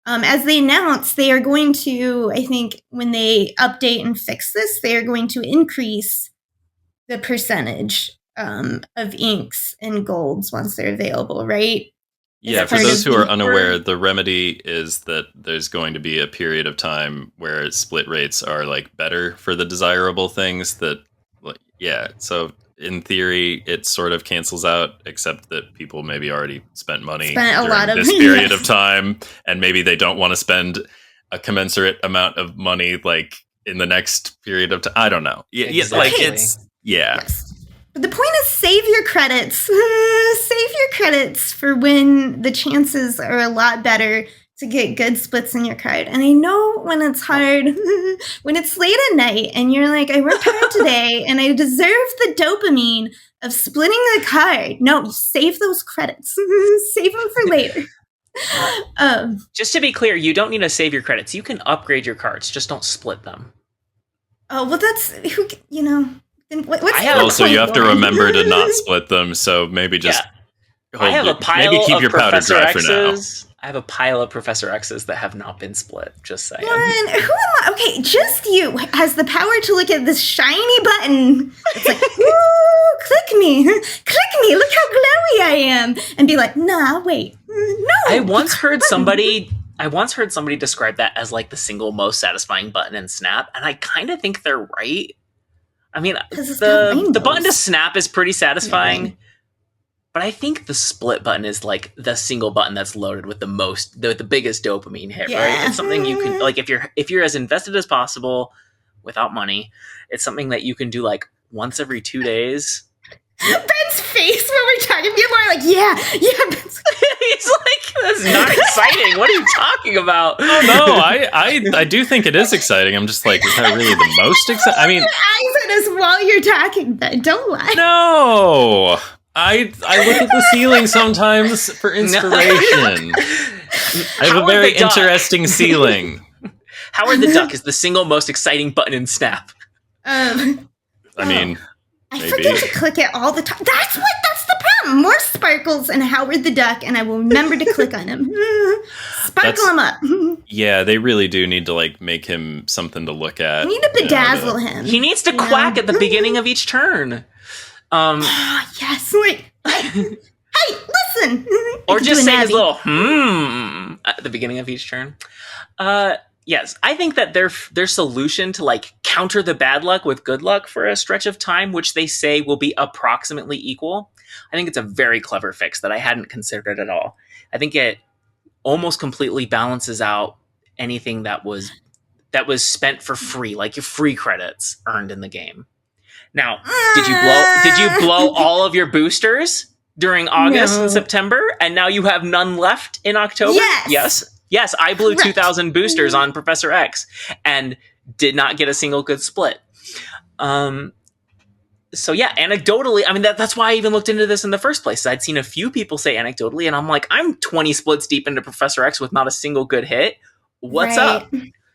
As they announced, they are going to, I think, when they update and fix this, they are going to increase the percentage of inks and golds once they're available, right? Yeah, for those who are unaware, the remedy is that there's going to be a period of time where split rates are better for the desirable things so in theory, it sort of cancels out, except that people maybe already spent money during this period of time, and maybe they don't want to spend a commensurate amount of money in the next period of time. I don't know. Exactly. Yes. But the point is, save your credits. Save your credits for when the chances are a lot better to get good splits in your card. And I know when it's hard, when it's late at night and you're like, I worked hard today and I deserve the dopamine of splitting the card. No, save those credits. Save them for later. Just to be clear, you don't need to save your credits. You can upgrade your cards. Just don't split them. Oh, well, that's, what's also, you have to remember to not split them. So maybe just maybe keep your powder dry for now. I have a pile of Professor X's that have not been split, just saying. Lauren, who am I? Okay, just you has the power to look at this shiny button. It's like, ooh, click me, look how glowy I am. And be like, nah, wait, no. I once heard somebody describe that as the single most satisfying button in Snap, and I kind of think they're right. I mean, 'Cause it's got the button to rainbows. snap is pretty satisfying, Right. but I think the split button is like the single button that's loaded with the biggest dopamine hit, right? Yeah. It's something you can, like, if you're as invested as possible without money, it's something that you can do like once every 2 days. Ben's face when we're talking, people are like, yeah. Ben's He's like, that's not exciting. What are you talking about? Oh no, I do think it is exciting. I'm just like, is that really the most exciting? I mean, your eyes at us while you're talking, Ben. Don't lie. no. I look at the ceiling sometimes for inspiration. I have a very interesting ceiling. Howard the Duck is the single most exciting button in Snap. I mean, I maybe. forget to click it all the time. That's the problem. More sparkles and Howard the Duck, and I will remember to click on him. Sparkle him up. Yeah, they really do need to like make him something to look at. We need to bedazzle him. He needs to quack at the beginning of each turn. Yes, like, hey, listen. Or just say his little at the beginning of each turn. Yes, I think that their solution to like counter the bad luck with good luck for a stretch of time, which they say will be approximately equal, I think it's a very clever fix that I hadn't considered at all. I think it almost completely balances out anything that was spent for free, like your free credits earned in the game. Now, did you blow all of your boosters during August and September, and now you have none left in October? Yes, I blew 2,000 boosters on Professor X and did not get a single good split. So yeah, anecdotally, I mean, that's why I even looked into this in the first place. I'd seen a few people say anecdotally, and I'm like, I'm 20 splits deep into Professor X with not a single good hit. What's up?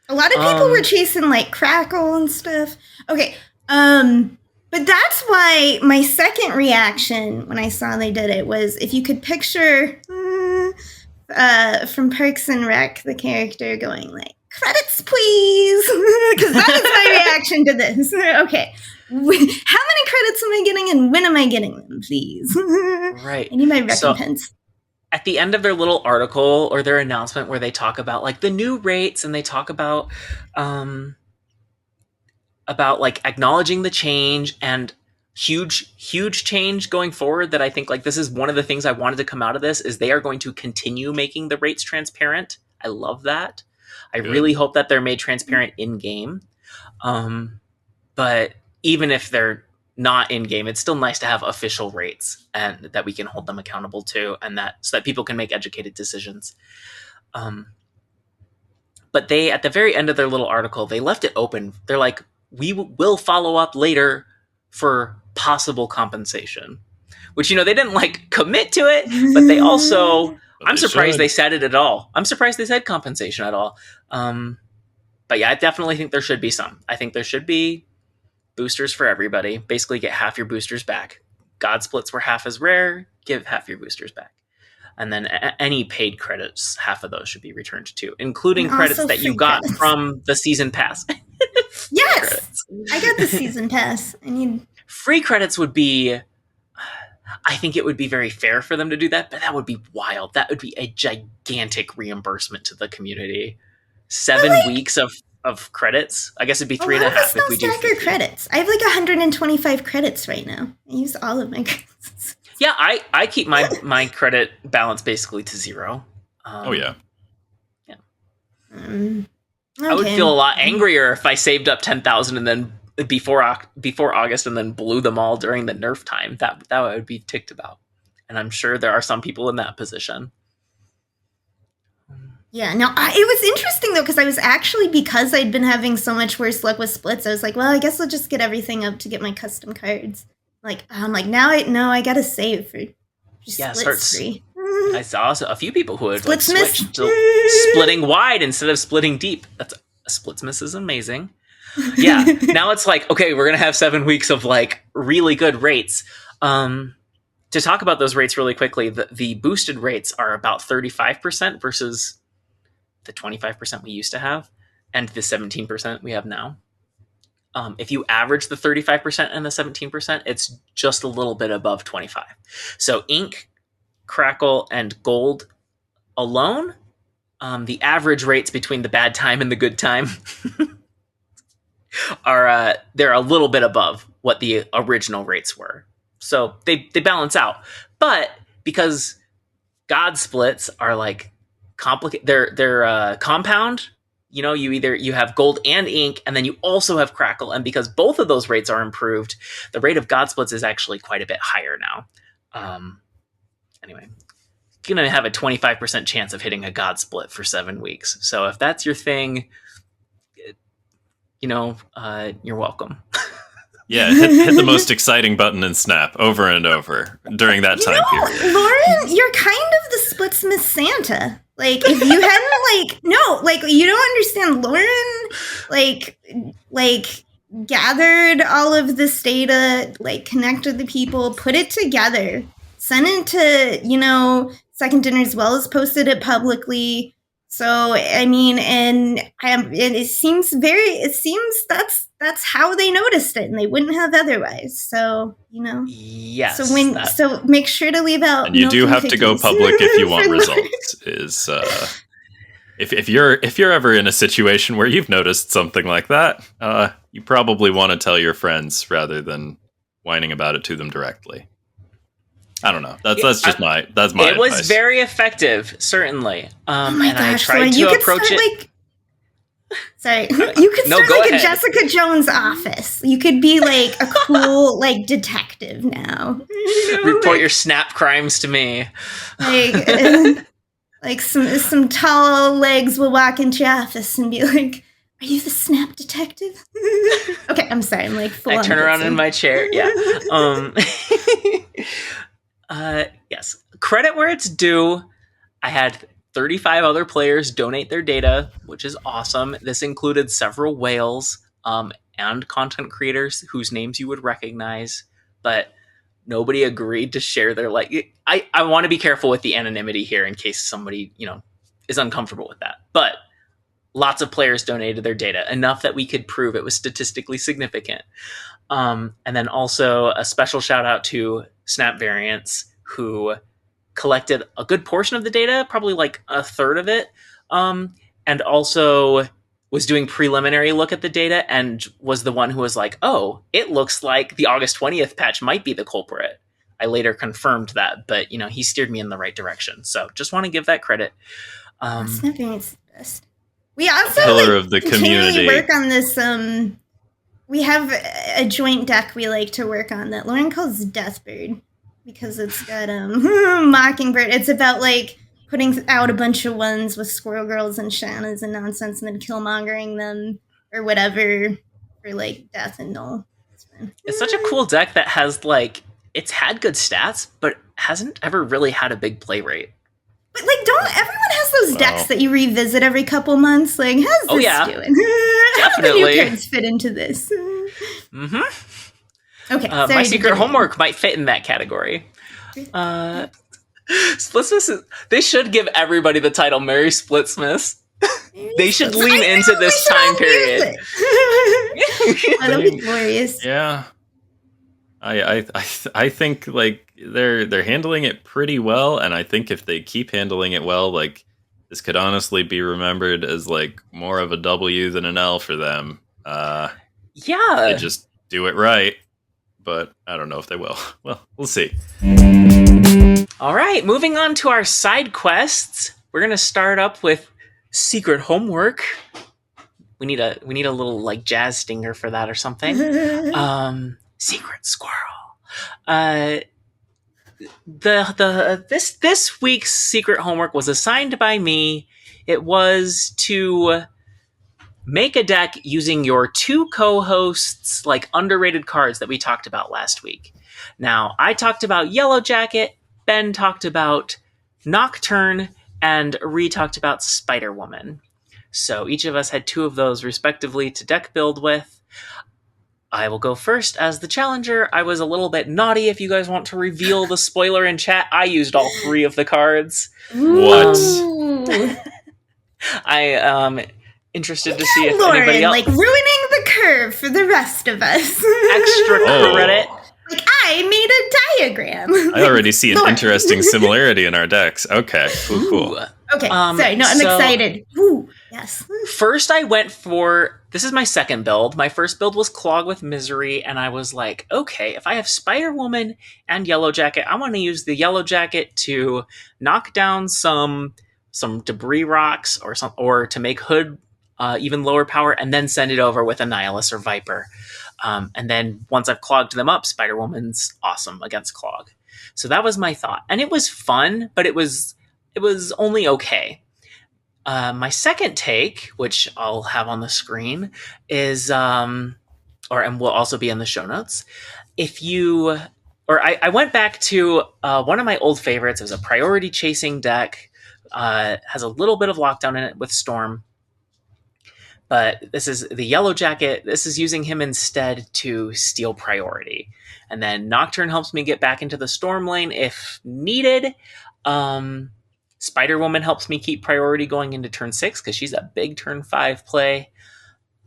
A lot of people were chasing like Crackle and stuff. Okay, but that's why my second reaction when I saw they did it was, if you could picture from Parks and Rec, the character going like, credits please, because that was my reaction to this. Okay, how many credits am I getting and when am I getting them, please? Right. I need my recompense. So, at the end of their little article or their announcement where they talk about like the new rates, and they talk about like acknowledging the change and huge change going forward, that I think like this is one of the things I wanted to come out of this, is they are going to continue making the rates transparent. I love that. I really hope that they're made transparent in game. But even if they're not in game, it's still nice to have official rates and that we can hold them accountable to, and so that people can make educated decisions. But they, at the very end of their little article, they left it open. They're like, we will follow up later for possible compensation, which, they didn't like commit to it, but they also, I'm surprised they said it at all. I'm surprised they said compensation at all. But yeah, I definitely think there should be some. I think there should be boosters for everybody. Basically get half your boosters back. God splits were half as rare, give half your boosters back. And then any paid credits, half of those should be returned too, including credits that you got from the season pass. Yes, credits. I got the season pass. I need free credits would be, I think it would be very fair for them to do that, but that would be wild. That would be a gigantic reimbursement to the community. 7 weeks of credits. I guess it'd be 3.5 if we do 50. Credits. I have like 125 credits right now. I use all of my credits. Yeah, I keep my credit balance basically to 0. Yeah. Okay. I would feel a lot angrier if I saved up 10,000 and then before August and then blew them all during the nerf time. That I would be ticked about. And I'm sure there are some people in that position. Yeah, no, it was interesting though, because I was actually, because I'd been having so much worse luck with splits, I was like, well, I guess I'll just get everything up to get my custom cards. Like, I'm like, now I gotta save for splits free. I saw a few people who had like switched to splitting wide instead of splitting deep. That's a splitsmith is amazing. Yeah, now it's like, okay, we're gonna have 7 weeks of like really good rates. To talk about those rates really quickly, the boosted rates are about 35% versus the 25% we used to have, and the 17% we have now. If you average the 35% and the 17%, it's just a little bit above 25. So Ink, Crackle, and Gold alone, the average rates between the bad time and the good time are they're a little bit above what the original rates were. So they balance out. But because God splits are like complicated, they're compound. You know, you have gold and ink, and then you also have crackle. And because both of those rates are improved, the rate of God splits is actually quite a bit higher now. Anyway, you're going to have a 25% chance of hitting a God split for 7 weeks. So if that's your thing, you're welcome. Yeah, hit the most exciting button in Snap over and over during that time period. Lauren, you're kind of the Splitsmith Santa. Like, if you hadn't, you don't understand. Lauren, gathered all of this data, connected the people, put it together, sent it to, Second Dinner as well as posted it publicly. So, I mean, it seems that's how they noticed it, and they wouldn't have otherwise. So, Yes. So make sure to leave out. And you do have to go public if you want results. If you're ever in a situation where you've noticed something like that, you probably want to tell your friends rather than whining about it to them directly. I don't know. That's my It advice. was very effective, certainly. Oh my gosh, I tried to approach it. Sorry, you could start a Jessica Jones office. You could be like a cool detective now. Report your Snap crimes to me. Some tall legs will walk into your office and be like, "Are you the Snap detective?" Okay, I'm sorry. I'm full. I turn around in my chair. Yeah. Yes. Credit where it's due. I had 35 other players donate their data, which is awesome. This included several whales and content creators whose names you would recognize, but nobody agreed to share their I want to be careful with the anonymity here in case somebody, is uncomfortable with that. But lots of players donated their data, enough that we could prove it was statistically significant. And then also a special shout out to Snap Variants, who collected a good portion of the data, probably a third of it, and also was doing preliminary look at the data and was the one who was like, oh, it looks like the August 20th patch might be the culprit. I later confirmed that, but he steered me in the right direction. So just want to give that credit. Snap Variants is the best. We also pillar of the community. Work on this. We have a joint deck we like to work on that Lauren calls Deathbird, because it's got Mockingbird. It's about putting out a bunch of ones with Squirrel Girls and Shannas and nonsense, and then killmongering them or whatever for death and null. It's such a cool deck that has it's had good stats, but hasn't ever really had a big play rate. But everyone has those decks that you revisit every couple months. How's this doing? How do the new cards fit into this? Mm-hmm. Okay, my secret homework might fit in that category. Splitsmiths, they should give everybody the title Mary Splitsmiths. They should lean into this time period. That'll be glorious. Yeah, I think they're handling it pretty well, and I think if they keep handling it well, this could honestly be remembered as more of a W than an L for them. Yeah, they just do it right. But I don't know if they will. Well, we'll see. All right, moving on to our side quests. We're gonna start up with secret homework. We need a little jazz stinger for that or something. Secret squirrel. This week's secret homework was assigned by me. It was to make a deck using your two co-hosts, underrated cards that we talked about last week. Now, I talked about Yellow Jacket, Ben talked about Nocturne, and Ree talked about Spider Woman. So each of us had two of those respectively to deck build with. I will go first as the challenger. I was a little bit naughty. If you guys want to reveal the spoiler in chat, I used all three of the cards. What? I interested to see if Lauren, anybody else ruining the curve for the rest of us. Extra credit. I made a diagram. I already see an interesting similarity in our decks. Okay, cool. Okay, sorry. No, I'm excited. Ooh, yes. First, I went for This is my second build. My first build was Clog with Misery, and I was like, okay, if I have Spider Woman and Yellow Jacket, I want to use the Yellow Jacket to knock down some debris rocks or to make Hood even lower power, and then send it over with a Nihilus or Viper. And then once I've clogged them up, Spider Woman's awesome against Clog. So that was my thought, and it was fun, but it was only okay. My second take, which I'll have on the screen, is and will also be in the show notes. I went back to one of my old favorites. It was a priority chasing deck. Has a little bit of lockdown in it with Storm, but this is the Yellow Jacket. This is using him instead to steal priority, and then Nocturne helps me get back into the Storm lane if needed. Spider Woman helps me keep priority going into turn 6 because she's a big turn 5 play.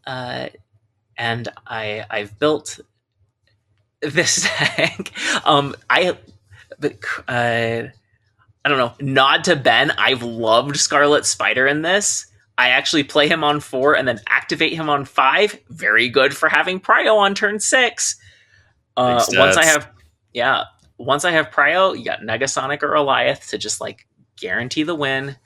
And I've built this deck. I don't know. Nod to Ben. I've loved Scarlet Spider in this. I actually play him on 4 and then activate him on 5. Very good for having Prio on turn 6. Once I have Prio, you got Negasonic or Goliath to just like guarantee the win.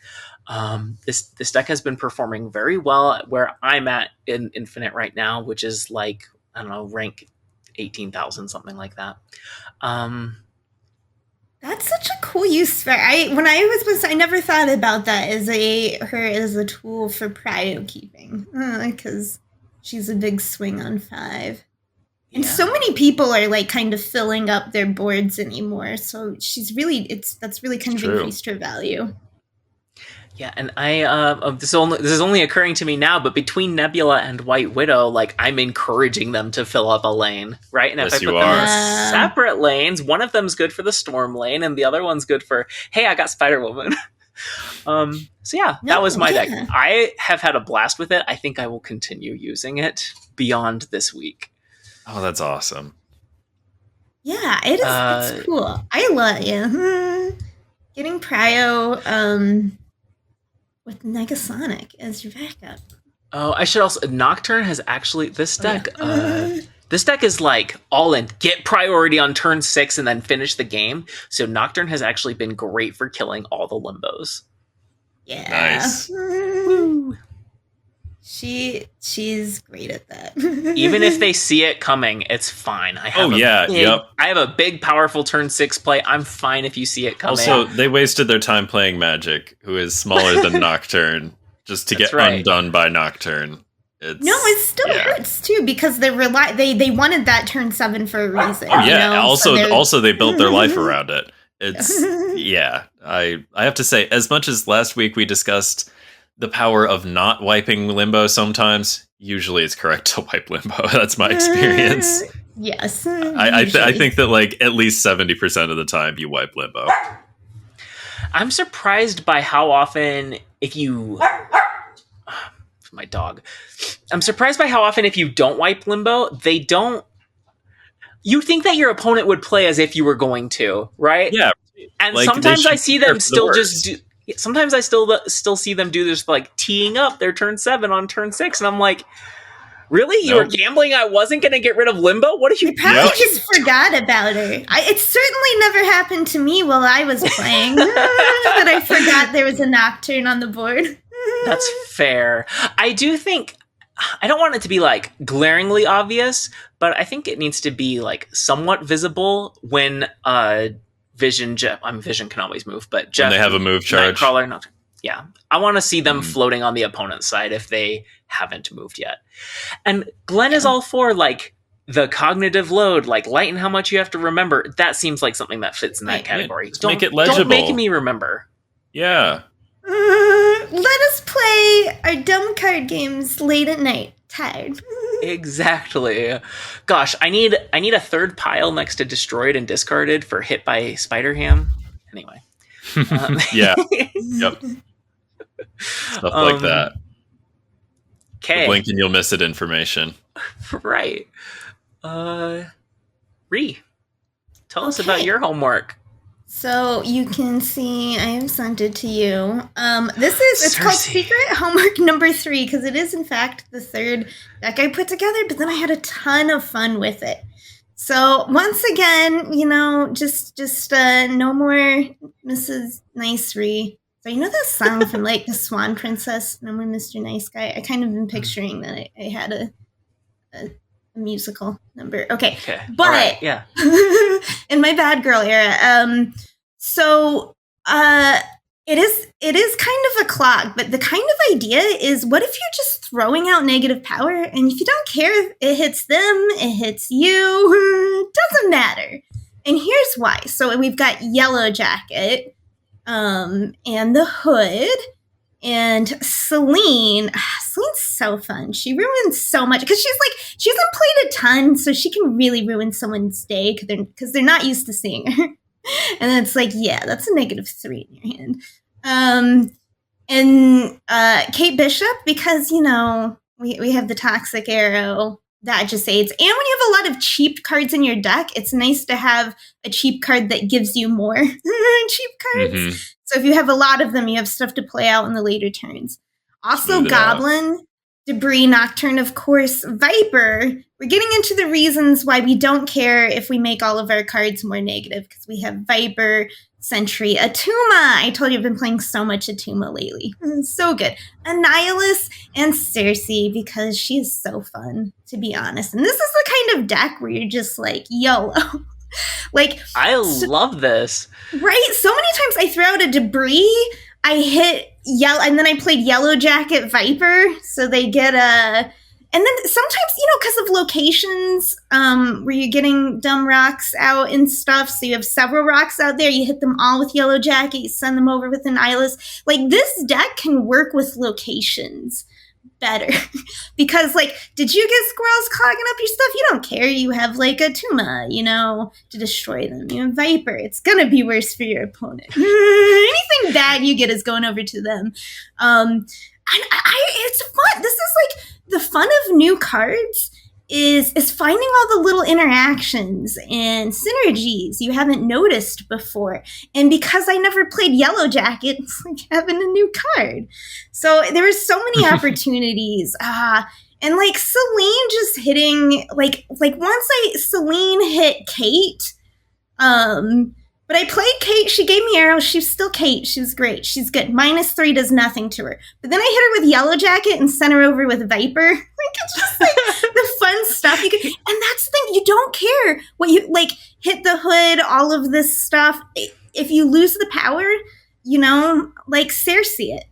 This deck has been performing very well where I'm at in Infinite right now, which is like, I don't know, rank 18,000, something like that. That's such a cool use for I never thought about that as a tool for prio keeping, because she's a big swing on 5. And so many people are like kind of filling up their boards anymore. So that's really kind of increased her value. Yeah, and this is only occurring to me now, but between Nebula and White Widow, like I'm encouraging them to fill up a lane, right? And if I put them in separate lanes, one of them's good for the Storm lane, and the other one's good for, hey, I got Spider Woman. That was my deck. I have had a blast with it. I think I will continue using it beyond this week. Oh, that's awesome. Yeah, it is. It's cool. I love getting Prio with Negasonic as your backup. Oh, I should also Nocturne has actually this deck. This deck is like all in. Get priority on turn 6 and then finish the game. So Nocturne has actually been great for killing all the limbos. Yeah. Nice. Woo. She's great at that. Even if they see it coming, it's fine. I have I have a big, powerful turn 6 play. I'm fine if you see it coming. Also, they wasted their time playing Magic, who is smaller than Nocturne, just to get undone by Nocturne. It still hurts too because they wanted that turn 7 for a reason. Oh yeah. Also, they built their life around it. It's I have to say, as much as last week we discussed the power of not wiping Limbo sometimes, usually it's correct to wipe Limbo. That's my experience. Yes. I think that like at least 70% of the time you wipe Limbo. I'm surprised by how often my dog. I'm surprised by how often if you don't wipe Limbo, they don't. You think that your opponent would play as if you were going to, right? Yeah. And like, sometimes I see them still just do. Sometimes I still see them do this, like teeing up their turn 7 on turn 6, and I'm like, really? You were gambling I wasn't going to get rid of Limbo? What are you? You probably just forgot about her. It certainly never happened to me while I was playing, but I forgot there was a Nocturne on the board. That's fair. I do think I don't want it to be like glaringly obvious, but I think it needs to be like somewhat visible when Vision can always move, but Jeff, when they have a move charge. Nightcrawler, yeah. I want to see them floating on the opponent's side if they haven't moved yet. And Glenn is all for like the cognitive load, like lighten how much you have to remember. That seems like something that fits in that category. Don't make it legible. Don't make me remember. Yeah. Let us play our dumb card games late at night. Tired. Exactly. Gosh, I need a third pile next to destroyed and discarded for hit by Spider-Ham. Anyway. Yeah. Yep. Stuff like that. Okay. Blink and you'll miss it information. Right. Ree, tell us about your homework. So you can see I have sent it to you. It's called Cersei. Secret Homework number 3 because it is in fact the third deck I put together, but then I had a ton of fun with it. So once again, just no more Mrs. Nicery. So you know that song from like the Swan Princess, No More Mr. Nice Guy? I kind of been picturing that I had a musical number. Okay. But right, yeah. in my bad girl era. It is kind of a clog, but the kind of idea is what if you're just throwing out negative power and if you don't care if it hits them, it hits you, it doesn't matter. And here's why. So we've got Yellow Jacket, and the Hood, and Celine. Celine's so fun. She ruins so much because she hasn't played a ton, so she can really ruin someone's day because they're not used to seeing her. And then it's like, yeah, that's a -3 in your hand. And Kate Bishop, because we have the Toxic Arrow that just aids. And when you have a lot of cheap cards in your deck, it's nice to have a cheap card that gives you more cheap cards. Mm-hmm. So if you have a lot of them, you have stuff to play out in the later turns. Also, Goblin, Debris, Nocturne, of course, Viper. We're getting into the reasons why we don't care if we make all of our cards more negative, because we have Viper, Sentry, Attuma. I told you I've been playing so much Attuma lately. So good. Annihilus and Cersei, because she is so fun, to be honest. And this is the kind of deck where you're just like, YOLO. I love this. Right? So many times I throw out a Debris, I hit Yellow, and then I played Yellow Jacket Viper, so they get a... And then sometimes, because of locations, where you're getting dumb rocks out and stuff, so you have several rocks out there, you hit them all with Yellow Jacket, you send them over with Annihilus. This deck can work with locations better. Because, did you get squirrels clogging up your stuff? You don't care. You have, a Tuma, to destroy them. You have Viper. It's gonna be worse for your opponent. Anything bad you get is going over to them. It's fun. This is, the fun of new cards is finding all the little interactions and synergies you haven't noticed before. And because I never played Yellow Jacket, it's like having a new card. So there were so many opportunities. And Celine just hitting, once Celine hit Kate, but I played Kate. She gave me arrows. She's still Kate. She was great. She's good. -3 does nothing to her. But then I hit her with Yellow Jacket and sent her over with Viper. It's just the fun stuff you can. And that's the thing. You don't care what you hit the Hood. All of this stuff. If you lose the power, Cersei it.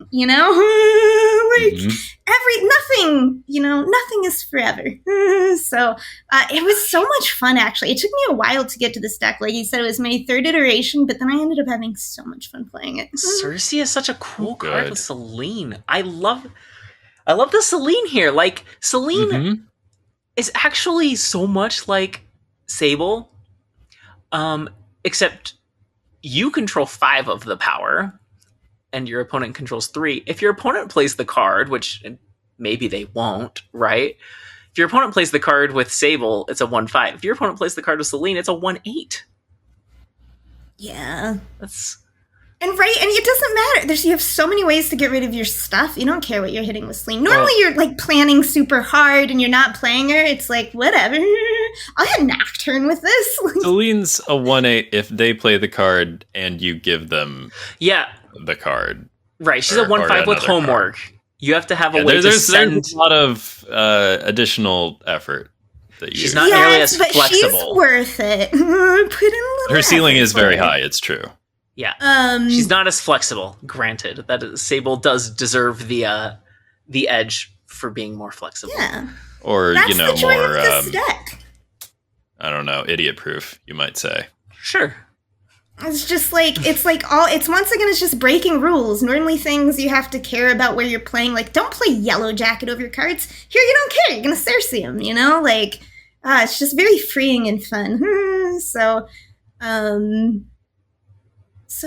Nothing is forever. So it was so much fun, actually. It took me a while to get to this deck. Like you said, it was my 3rd iteration, but then I ended up having so much fun playing it. Cersei is such a cool card with Celine. I love the Celine here. Celine is actually so much like Sable, except you control 5 of the power, and your opponent controls 3. If your opponent plays the card, which maybe they won't, right? If your opponent plays the card with Sable, it's a 1/5. If your opponent plays the card with Celine, it's a 1/8. Yeah. And it doesn't matter. You have so many ways to get rid of your stuff. You don't care what you're hitting with Celine. Normally you're planning super hard and you're not playing her. It's whatever. I'll hit Nocturne with this. Celine's a 1/8 if they play the card and you give them the card. Right, she's a 1/5 with homework. Card. You have to have a way to send... There's a lot of additional effort. She's not nearly as flexible. But she's worth it. Put in a little Her ceiling is very high, it's true. Yeah, she's not as flexible. Granted, that Sable does deserve the edge for being more flexible. Yeah, or that's more. The joy of this deck. I don't know, idiot-proof, you might say. Sure. It's just it's once again, it's just breaking rules. Normally, things you have to care about where you're playing. Don't play Yellow Jacket over your cards. Here, you don't care. You're gonna Cersei them. It's just very freeing and fun. So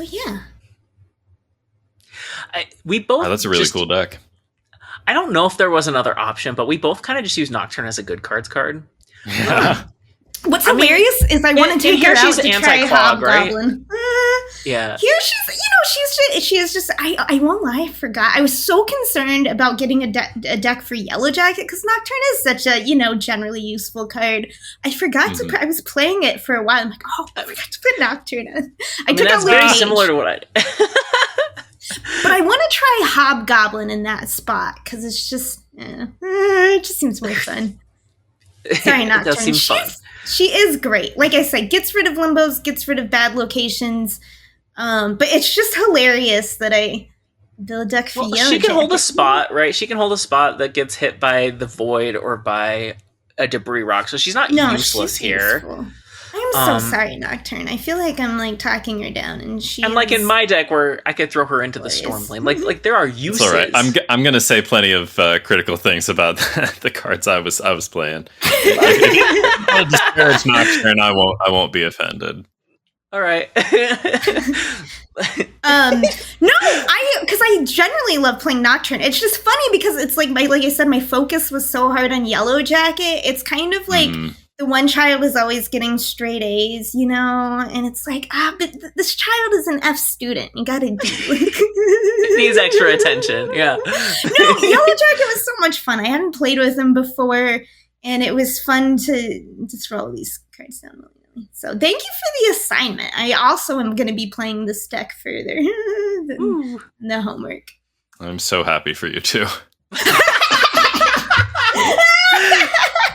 yeah. We both. That's a really cool deck. I don't know if there was another option, but we both kind of just use Nocturne as a good cards card. What's hilarious is I want to take her out to try Hobgoblin. Right? Yeah. Here she is just, I won't lie, I forgot. I was so concerned about getting a deck for Yellow Jacket, because Nocturne is such a, generally useful card. I forgot to put, I was playing it for a while. I'm like, I forgot to put Nocturne in. I took that's very similar to what I... But I want to try Hobgoblin in that spot, because it's just, it just seems more fun. Sorry, Nocturne. It does seem fun. She is great. Like I said, gets rid of limbos, gets rid of bad locations. But it's just hilarious that I build a deck for Yellow She can Jacket. hold a spot, right? She can hold a spot that gets hit by the Void or by a debris rock, so she's not useless here. Useful. I'm so sorry, Nocturne. I feel like I'm like talking her down, and like in my deck where I could throw her into the Storm Lane. Like there are uses. It's all right. I'm gonna say plenty of critical things about the cards I was playing. If I'll disparage Nocturne, I won't be offended. All right. No, because I generally love playing Nocturne. It's just funny because it's like I said, my focus was so hard on Yellow Jacket. It's kind of like the one child is always getting straight A's, and it's like, but this child is an F student. You gotta do it needs extra attention. Yeah. No, Yellow Jacket was so much fun. I hadn't played with him before, and it was fun to throw all these cards down. So thank you for the assignment. I also am going to be playing this deck further than the homework. I'm so happy for you too.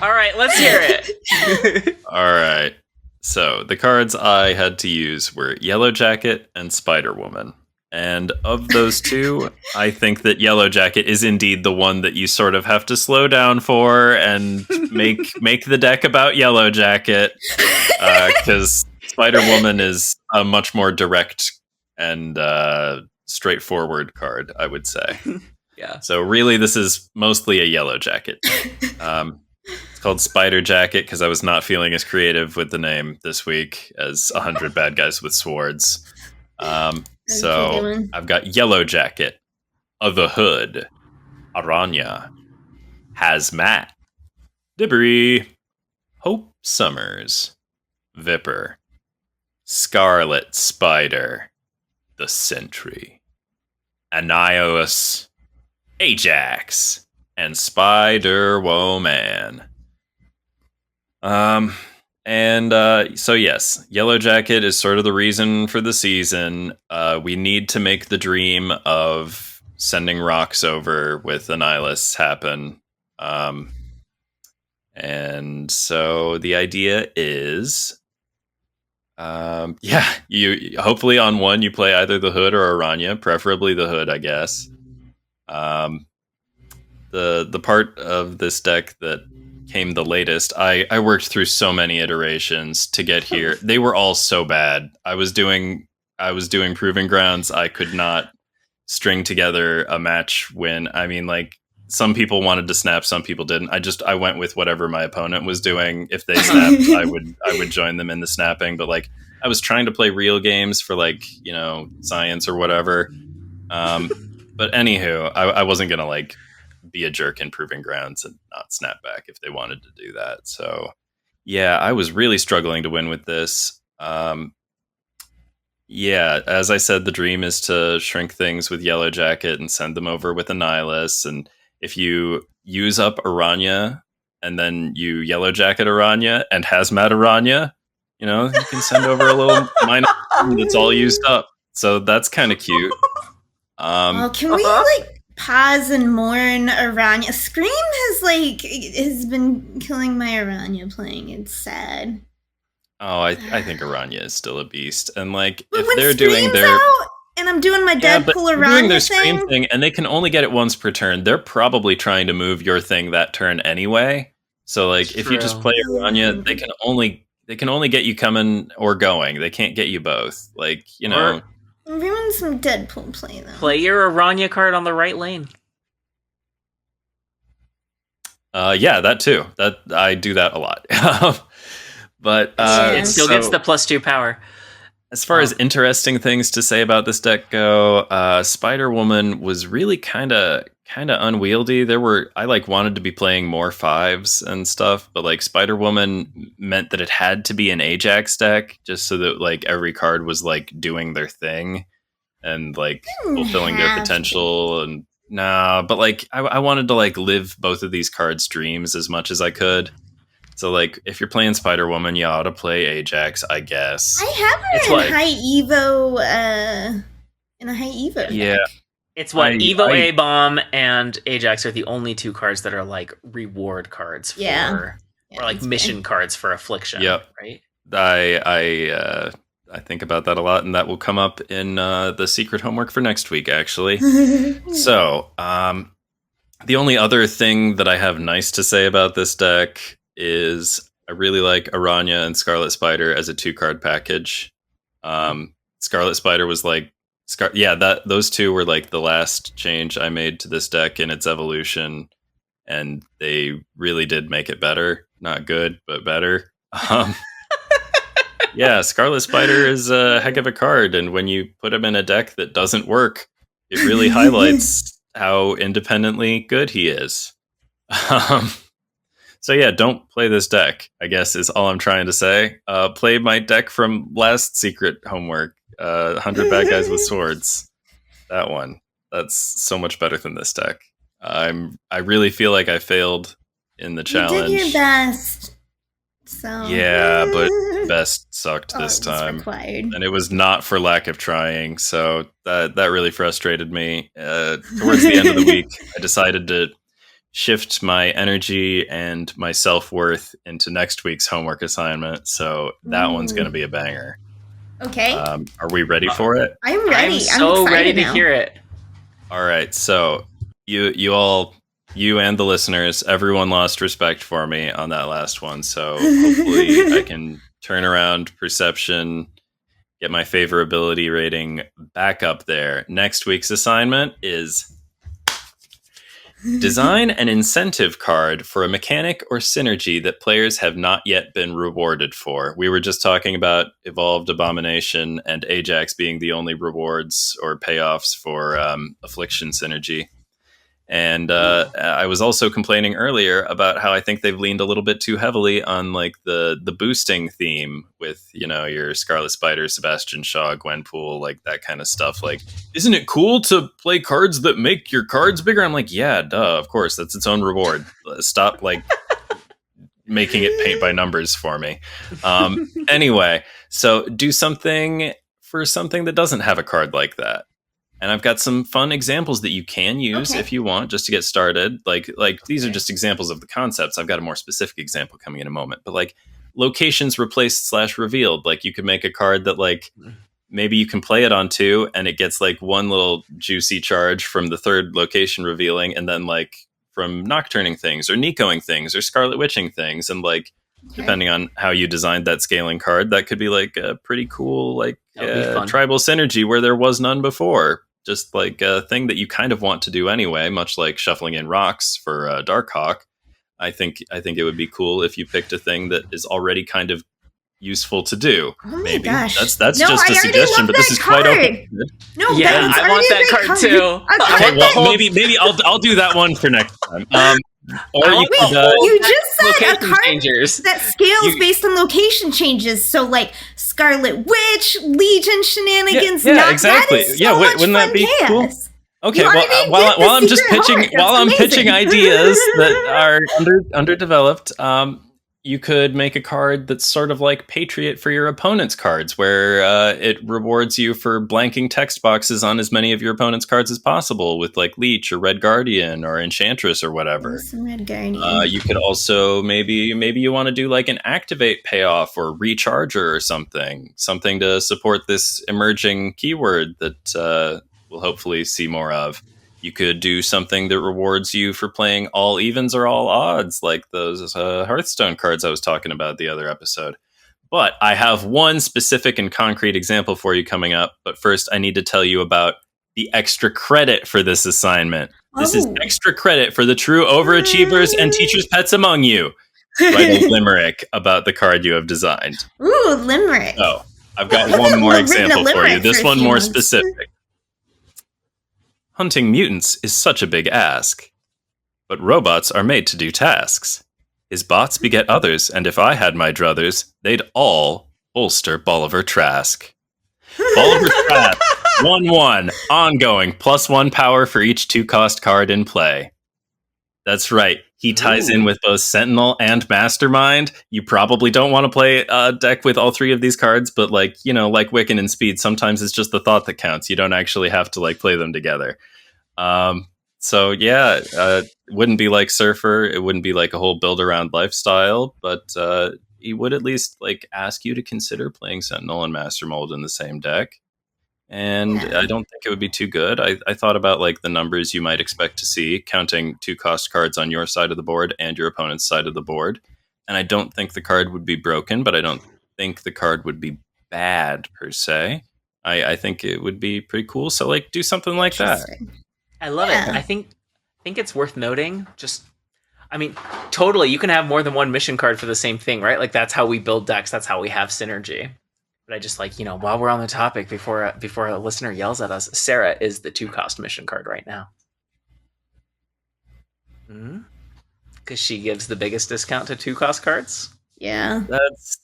All right, let's hear it. All right. So the cards I had to use were Yellow Jacket and Spider Woman. And of those two, I think that Yellow Jacket is indeed the one that you sort of have to slow down for and make the deck about Yellow Jacket, because Spider Woman is a much more direct and straightforward card, I would say. Yeah. So really, this is mostly a Yellow Jacket. It's called Spider Jacket because I was not feeling as creative with the name this week as 100 bad guys with swords. So I've got Yellow Jacket, the Hood, Aranya, Hazmat, Debris, Hope Summers, Viper, Scarlet Spider, the Sentry, Anios, Ajax, and Spider-Woman. So yes, Yellow Jacket is sort of the reason for the season. We need to make the dream of sending rocks over with Annihilus happen. And so the idea is, you hopefully on one you play either the Hood or Aranya, preferably the Hood, I guess. The part of this deck that came the latest, I worked through so many iterations to get here. They were all so bad. I was doing Proving Grounds. I could not string together a match win. I mean, like, some people wanted to snap, some people didn't. I went with whatever my opponent was doing. If they snapped, I would join them in the snapping. But like, I was trying to play real games for science or whatever. But anywho, I wasn't gonna like be a jerk in Proving Grounds and not snap back if they wanted to do that. So yeah, I was really struggling to win with this. Yeah, as I said, the dream is to shrink things with Yellow Jacket and send them over with Annihilus. And if you use up Aranya and then you Yellow Jacket Aranya and Hazmat Aranya, you can send over a little minor that's all used up. So that's kind of cute. Can we pause and mourn Aranya? Scream has been killing my Aranya playing. It's sad. Oh, I think Aranya is still a beast, and like but if when they're doing their out and I'm doing my Deadpool Aranya doing their Scream thing, and they can only get it once per turn, they're probably trying to move your thing that turn anyway. So like if you just play Aranya, they can only get you coming or going. They can't get you both. Like Ruin some Deadpool play though. Play your Aranya card on the right lane. Yeah, that too. That I do that a lot. But it still gets the +2 power. As far as interesting things to say about this deck go, Spider Woman was really kind of kind of unwieldy. I like wanted to be playing more 5s and stuff, but like Spider-Woman meant that it had to be an Ajax deck just so that like every card was like doing their thing and like fulfilling their potential. And but like I wanted to like live both of these cards' dreams as much as I could. So like if you're playing Spider-Woman, you ought to play Ajax, I guess. I have her in a high Evo yeah. deck. It's Evo A-Bomb and Ajax are the only 2 cards that are like reward cards for or like mission cards for Affliction. Yep. Right? I think about that a lot, and that will come up in the secret homework for next week, actually. So, the only other thing that I have nice to say about this deck is I really like Aranya and Scarlet Spider as a 2-card package. Scarlet Spider was like those 2 were like the last change I made to this deck in its evolution, and they really did make it better. Not good, but better. Yeah, Scarlet Spider is a heck of a card, and when you put him in a deck that doesn't work, it really highlights how independently good he is. So yeah, don't play this deck, I guess is all I'm trying to say. Play my deck from last secret homework, 100 Bad Guys with Swords. That one. That's so much better than this deck. I really feel like I failed in the challenge. You did your best. So yeah, but best sucked this time. Required. And it was not for lack of trying, so that really frustrated me. Towards the end of the week, I decided to shift my energy and my self-worth into next week's homework assignment, so that one's going to be a banger. Okay. Are we ready for it? I'm ready. I'm so ready to hear it. All right, so you and the listeners, everyone lost respect for me on that last one, so hopefully I can turn around perception, get my favorability rating back up there. Next week's assignment is design an incentive card for a mechanic or synergy that players have not yet been rewarded for. We were just talking about Evolved Abomination and Ajax being the only rewards or payoffs for Affliction synergy. And I was also complaining earlier about how I think they've leaned a little bit too heavily on like the boosting theme with, you know, your Scarlet Spider, Sebastian Shaw, Gwenpool, like that kind of stuff. Like, isn't it cool to play cards that make your cards bigger? I'm like, yeah, duh, of course, that's its own reward. Stop like making it paint by numbers for me. Anyway, so do something for something that doesn't have a card like that. And I've got some fun examples that you can use if you want, just to get started. Like these are just examples of the concepts. I've got a more specific example coming in a moment. But like locations replaced / revealed. Like you could make a card that like maybe you can play it on 2 and it gets like one little juicy charge from the 3rd location revealing, and then like from Nocturning things or Nicoing things or Scarlet Witching things. And like depending on how you designed that scaling card, that could be like a pretty cool like tribal synergy where there was none before. Just like a thing that you kind of want to do anyway, much like shuffling in rocks for Darkhawk. I think it would be cool if you picked a thing that is already kind of useful to do. Oh maybe my gosh. that's just a suggestion, but this is quite open. No, yeah, I want that card too. Okay, well, maybe I'll do that one for next time. Or you just said a card changers. that scales based on location changes. So, like Scarlet Witch, Legion shenanigans. Yeah, exactly. Wouldn't that be cool? Okay, while I'm just pitching, pitching ideas that are underdeveloped, you could make a card that's sort of like Patriot for your opponent's cards, where it rewards you for blanking text boxes on as many of your opponent's cards as possible with like Leech or Red Guardian or Enchantress or whatever. Red Guardian. You could also maybe you want to do like an activate payoff or recharger or something to support this emerging keyword that we'll hopefully see more of. You could do something that rewards you for playing all evens or all odds, like those Hearthstone cards I was talking about the other episode. But I have one specific and concrete example for you coming up. But first, I need to tell you about the extra credit for this assignment. This is extra credit for the true overachievers and teachers' pets among you. Write a limerick about the card you have designed. Ooh, limerick. Oh, I've got one more example for you. This one more specific. Hunting mutants is such a big ask. But robots are made to do tasks. His bots beget others, and if I had my druthers, they'd all bolster Bolivar Trask. Bolivar Trask, 1/1, ongoing, +1 power for each 2-cost card in play. That's right. He ties in with both Sentinel and Mastermind. You probably don't want to play a deck with all 3 of these cards, but like Wiccan and Speed, sometimes it's just the thought that counts. You don't actually have to like play them together. So yeah, it wouldn't be like Surfer. It wouldn't be like a whole build around lifestyle, but he would at least like ask you to consider playing Sentinel and Master Mold in the same deck. And I don't think it would be too good. I thought about like the numbers you might expect to see, counting 2-cost cards on your side of the board and your opponent's side of the board. And I don't think the card would be broken, but I don't think the card would be bad per se. I think it would be pretty cool. So like do something like that. I love it. I think it's worth noting. Totally, you can have more than one mission card for the same thing, right? Like that's how we build decks. That's how we have synergy. But I just like, while we're on the topic, before a listener yells at us, Sarah is the 2-cost mission card right now. Because she gives the biggest discount to 2-cost cards. Yeah.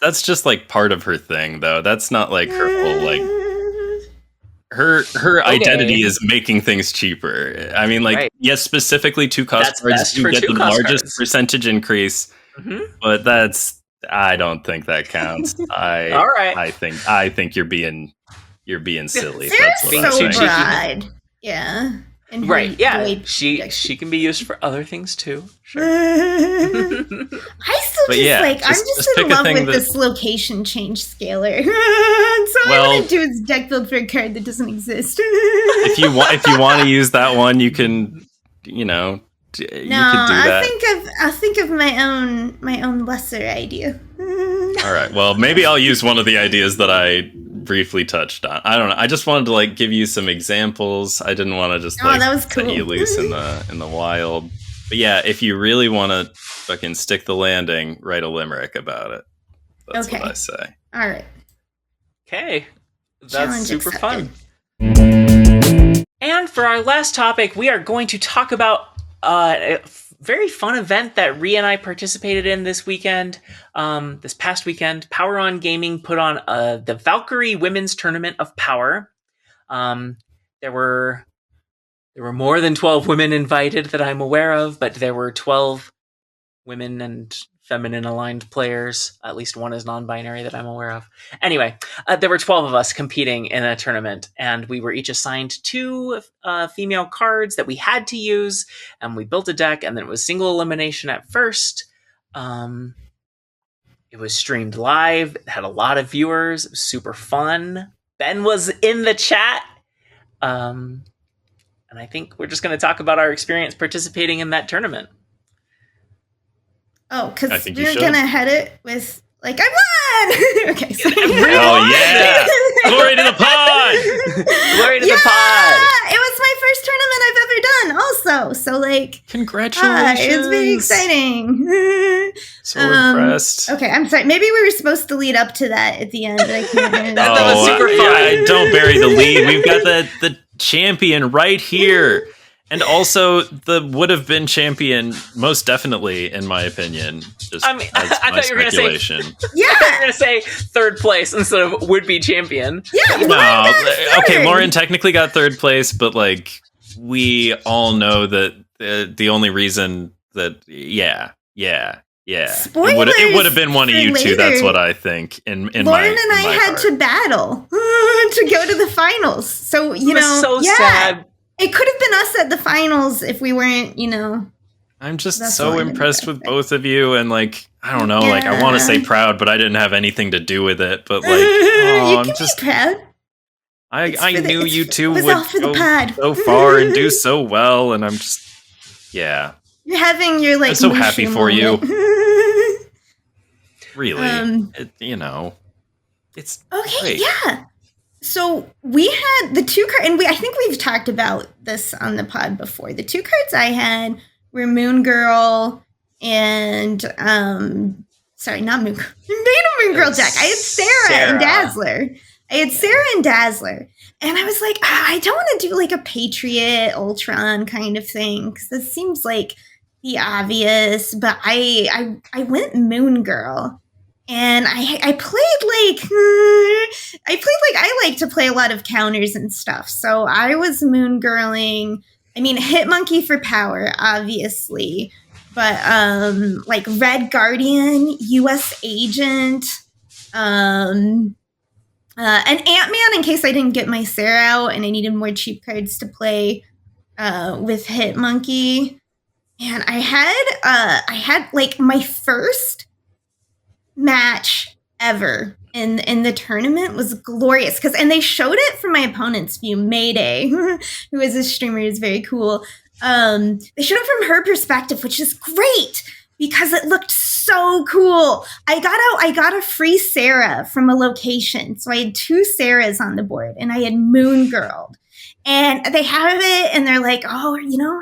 That's just like part of her thing, though. That's not like her whole like. Her identity is making things cheaper. I mean, like, yes, specifically 2-cost cards do get the largest percentage increase, but I don't think that counts. All right. I think you're being silly. That's what I'm saying. Yeah. And right. Yeah. She can be used for other things too. Sure. I'm just in love with this location change scaler. So I want to do is deck build for a card that doesn't exist. if you want to use that one, you can. You could do that. I'll think of my own lesser idea. All right. Well, maybe I'll use one of the ideas that I briefly touched on. I don't know. I just wanted to like give you some examples. I didn't want to just that was cool. set you loose in the wild. But yeah, if you really want to fucking stick the landing, write a limerick about it. That's what I say. All right. Okay. That's super fun. And for our last topic, we are going to talk about a very fun event that Rhea and I participated in this weekend. This past weekend, PWRon Gaming put on the Valkyrie Women's Tournament of Power. There were more than 12 women invited that I'm aware of, but there were 12 women and feminine aligned players. At least one is non-binary that I'm aware of. Anyway, there were 12 of us competing in a tournament, and we were each assigned 2 female cards that we had to use, and we built a deck, and then it was single elimination at first. It was streamed live. It had a lot of viewers. It was super fun. Ben was in the chat. And I think we're just going to talk about our experience participating in that tournament. Oh, because you're going to head it with, like, I won! Okay. So oh, yeah! Glory to the pod! Glory to the pod! It was my first tournament I've ever done, also. So, like... Congratulations! It was very exciting. So impressed. Okay, I'm sorry. Maybe we were supposed to lead up to that at the end. But I can't remember. That was super fun. Don't bury the lead. We've got the champion right here. And also, the would have been champion, most definitely, in my opinion. Just I thought you were going to say, yeah, I thought you were going to say third place instead of would be champion. Yeah, no, okay, Lauren technically got third place, but like we all know that the only reason that it would have been one of you two. That's what I think. In Lauren my, and I had to battle to go to the finals. So sad. It could have been us at the finals if we weren't, I'm just so impressed with both of you, and like I don't know, like I want to say proud, but I didn't have anything to do with it. But like, you can be proud. I knew you two would go so far and do so well, and I'm just You're having your like. I'm so happy for you. Really, it's okay. Great. Yeah. So we had the 2 cards, and I think we've talked about this on the pod before. The 2 cards I had were Moon Girl and sorry, not Moon Girl. Moon Girl deck. I had Sarah and Dazzler. I had Sarah and Dazzler. And I was like, I don't want to do like a Patriot Ultron kind of thing, because this seems like the obvious. But I went Moon Girl, and I like to play a lot of counters and stuff. So I was Moon Girling. I mean, Hit Monkey for power, obviously, but like Red Guardian, U.S. Agent. An Ant-Man in case I didn't get my Sarah out and I needed more cheap cards to play with Hit Monkey. And I had like my first match ever in the tournament was glorious, and they showed it from my opponent's view. Mayday, who is a streamer, is very cool. They showed it from her perspective, which is great because it looked so cool. I got a free Sarah from a location. So I had 2 Sarahs on the board, and I had Moon Girled. And they have it, and they're like, oh, you know,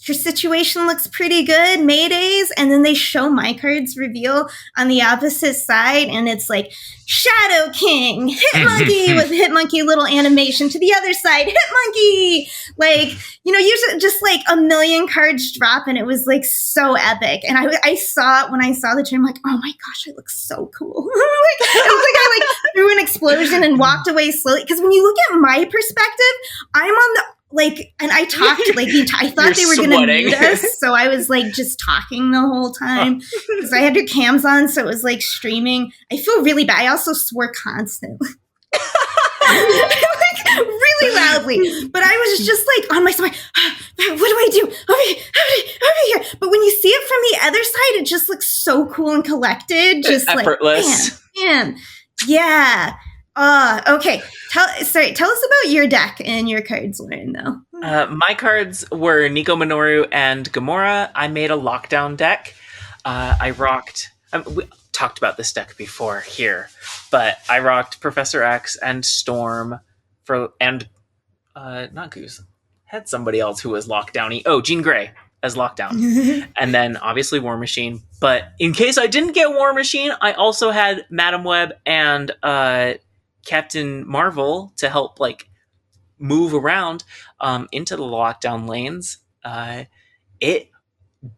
your situation looks pretty good, Maydays. And then they show my cards reveal on the opposite side, and it's like Shadow King, Hit Monkey with Hit Monkey little animation to the other side, Hit Monkey. Like, you know, usually just like a million cards drop, and it was like so epic. And I saw it when I saw the dream, like, oh my gosh, it looks so cool. It was like I threw an explosion and walked away slowly. Because when you look at my perspective, I'm on the and I talked I thought they were going to mute us, so I was like just talking the whole time because I had your cams on, so it was like streaming. I feel really bad. I also swore constantly, like really loudly. But I was just like on my side. What do I do? Over here. But when you see it from the other side, it just looks so cool and collected, just effortless. Like, man, yeah. Okay. Tell us about your deck and your cards, Lauren, though. My cards were Nico Minoru and Gamora. I made a lockdown deck. I rocked... we talked about this deck before here, but I rocked Professor X and Storm not Goose. Had somebody else who was lockdowny. Oh, Jean Grey as lockdown. And then obviously War Machine. But in case I didn't get War Machine, I also had Madam Web and Captain Marvel to help like move around into the lockdown lanes. It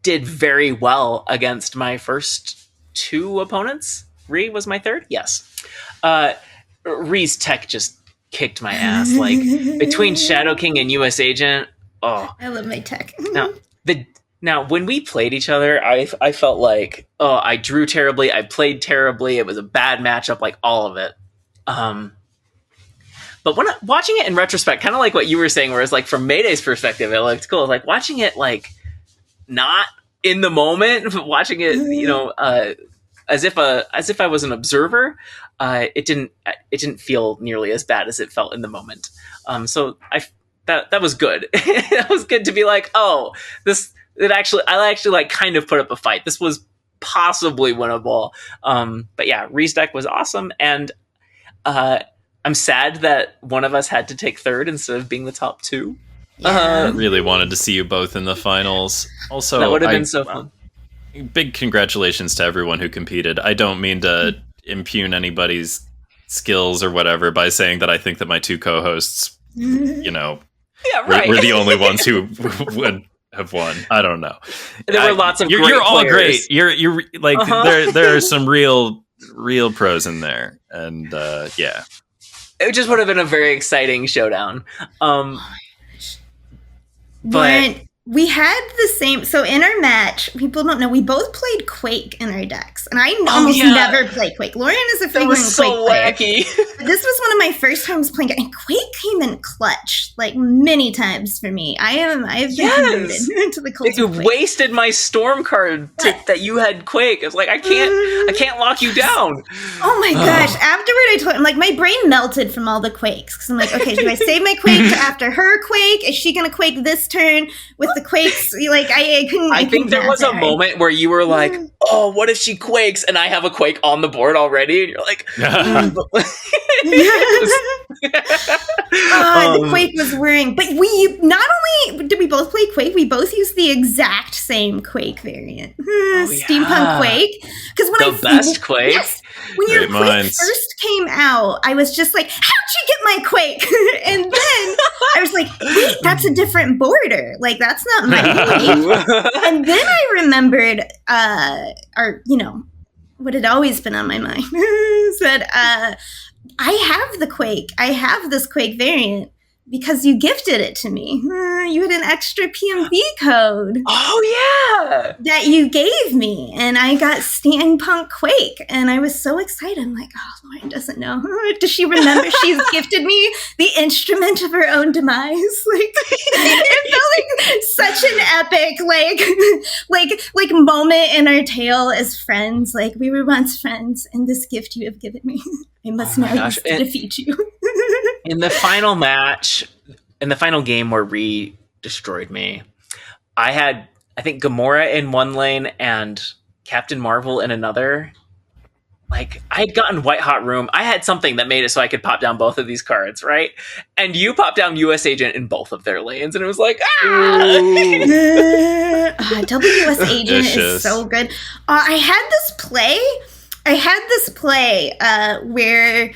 did very well against my first 2 opponents. Ree was my third. Yes. Ree's tech just kicked my ass. Like between Shadow King and US Agent. Oh, I love my tech. Now, when we played each other, I felt like, I drew terribly. I played terribly. It was a bad matchup, like all of it. But when watching it in retrospect, kind of like what you were saying, where it's like from Mayday's perspective, it looked cool. Like watching it, like not in the moment, but watching it, you know, as if I was an observer. It didn't feel nearly as bad as it felt in the moment. So that was good. That was good to be like, I actually like kind of put up a fight. This was possibly winnable. But yeah, Ree's deck was awesome, and I'm sad that one of us had to take third instead of being the top 2. I really wanted to see you both in the finals. Also, that would have been so fun. Big congratulations to everyone who competed. I don't mean to impugn anybody's skills or whatever by saying that I think that my 2 co-hosts, you know, we're the only ones who would have won. I don't know. There were lots of you're all players. great. You're like there are some real pros in there, and yeah. It just would have been a very exciting showdown. But we had the same. So in our match, people don't know, we both played Quake in our decks, and I almost never play Quake. Lauren is a frequent so Quake wacky. But this was one of my first times playing it, and Quake came in clutch like many times for me. I've been converted to the cult. You wasted my Storm card that you had Quake. It's like I can't lock you down. Oh my gosh! Afterward, I told him, like, my brain melted from all the Quakes, because I'm like, okay, do I save my Quake to after her Quake? Is she gonna Quake this turn with the Quakes? Like I couldn't. I think there was a moment where you were like, "Oh, what if she Quakes and I have a Quake on the board already?" And you're like, the Quake was worrying. But we not only did we both play Quake, we both used the exact same Quake variant, Steampunk Quake. Because when best Quake. Yes, when your Quake first came out, I was just like, how'd you get my Quake? And then I was like, wait, that's a different border. Like, that's not my Quake. And then I remembered, what had always been on my mind is that I have the Quake. I have this Quake variant because you gifted it to me. You had an extra PMV code. Oh, yeah. That you gave me. And I got Steampunk Quake. And I was so excited. I'm like, oh, Lauren doesn't know. Does she remember she's gifted me the instrument of her own demise? Like, it felt like such an epic, like moment in our tale as friends. Like, we were once friends, and this gift you have given me, I must now use to defeat you. In the final match, in the final game where Ree destroyed me, I had, I think, Gamora in one lane and Captain Marvel in another. Like, I had gotten White Hot Room. I had something that made it so I could pop down both of these cards, right? And you popped down US Agent in both of their lanes, and it was like, WS Agent is so good. I had this play where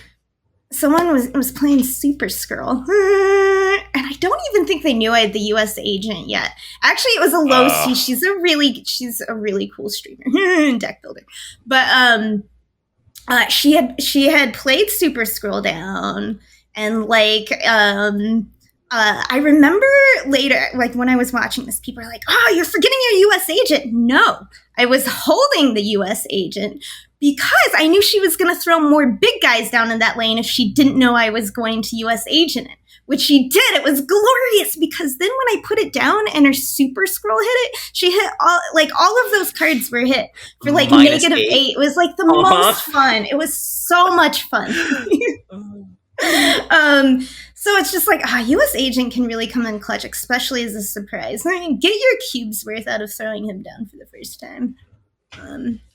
someone was playing Super Skrull, and I don't even think they knew I had the US Agent yet. Actually, it was a low C. She's a really cool streamer and deck builder. But she had played Super Skrull down, and like I remember later, like when I was watching this, people are like, "Oh, you're forgetting your US Agent." No, I was holding the US Agent because I knew she was going to throw more big guys down in that lane if she didn't know I was going to US Agent it, which she did. It was glorious because then when I put it down and her Super Skrull hit it, she hit all of those cards were hit for like -8. It was like the most fun. It was so much fun. So it's just like, US Agent can really come in clutch, especially as a surprise. I mean, get your cubes worth out of throwing him down for the first time.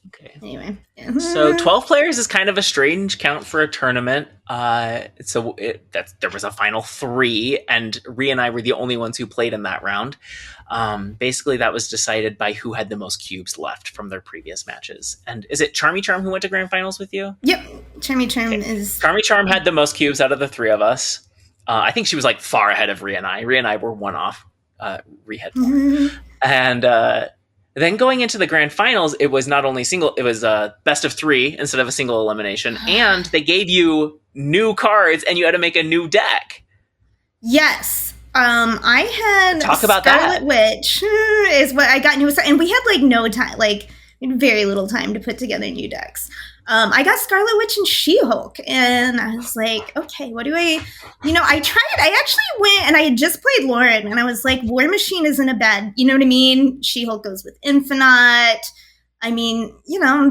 Okay. Anyway, yeah. So 12 players is kind of a strange count for a tournament. There was a final 3, and Rhea and I were the only ones who played in that round. Basically, that was decided by who had the most cubes left from their previous matches. And is it Charmy Charm who went to grand finals with you? Yep, Charmy Charm is. Charmy Charm had the most cubes out of the 3 of us. I think she was like far ahead of Rhea and I. Rhea and I were one off. Rhea had more. And then going into the grand finals, it was not only single, it was a best of 3 instead of a single elimination. And they gave you new cards and you had to make a new deck. Yes. I had Talk about Scarlet Witch is what I got new, and we had like no time, like very little time to put together new decks. I got Scarlet Witch and She-Hulk, and I was like, okay, what do I actually went, and I had just played Lauren, and I was like, War Machine isn't a bad, you know what I mean? She-Hulk goes with Infinite. I mean,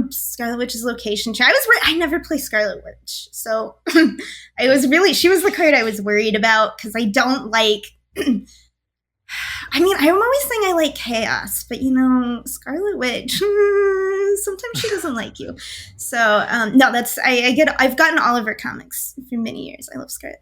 Scarlet Witch's location. I never play Scarlet Witch, so she was the card I was worried about, because I don't like, I'm always saying I like chaos, but Scarlet Witch, sometimes she doesn't like you. So no, I've gotten all of her comics for many years. I love Scarlet.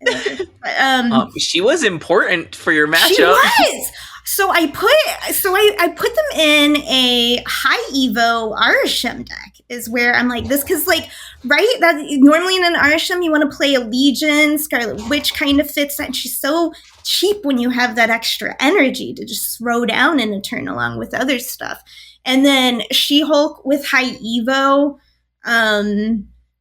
But, she was important for your matchup. She was. So I put them in a high Evo Arasham deck is where I'm like this, because like right, that normally in an Arasham you want to play a Legion. Scarlet Witch kind of fits that, and she's so cheap when you have that extra energy to just throw down in a turn along with other stuff. And then She-Hulk with high Evo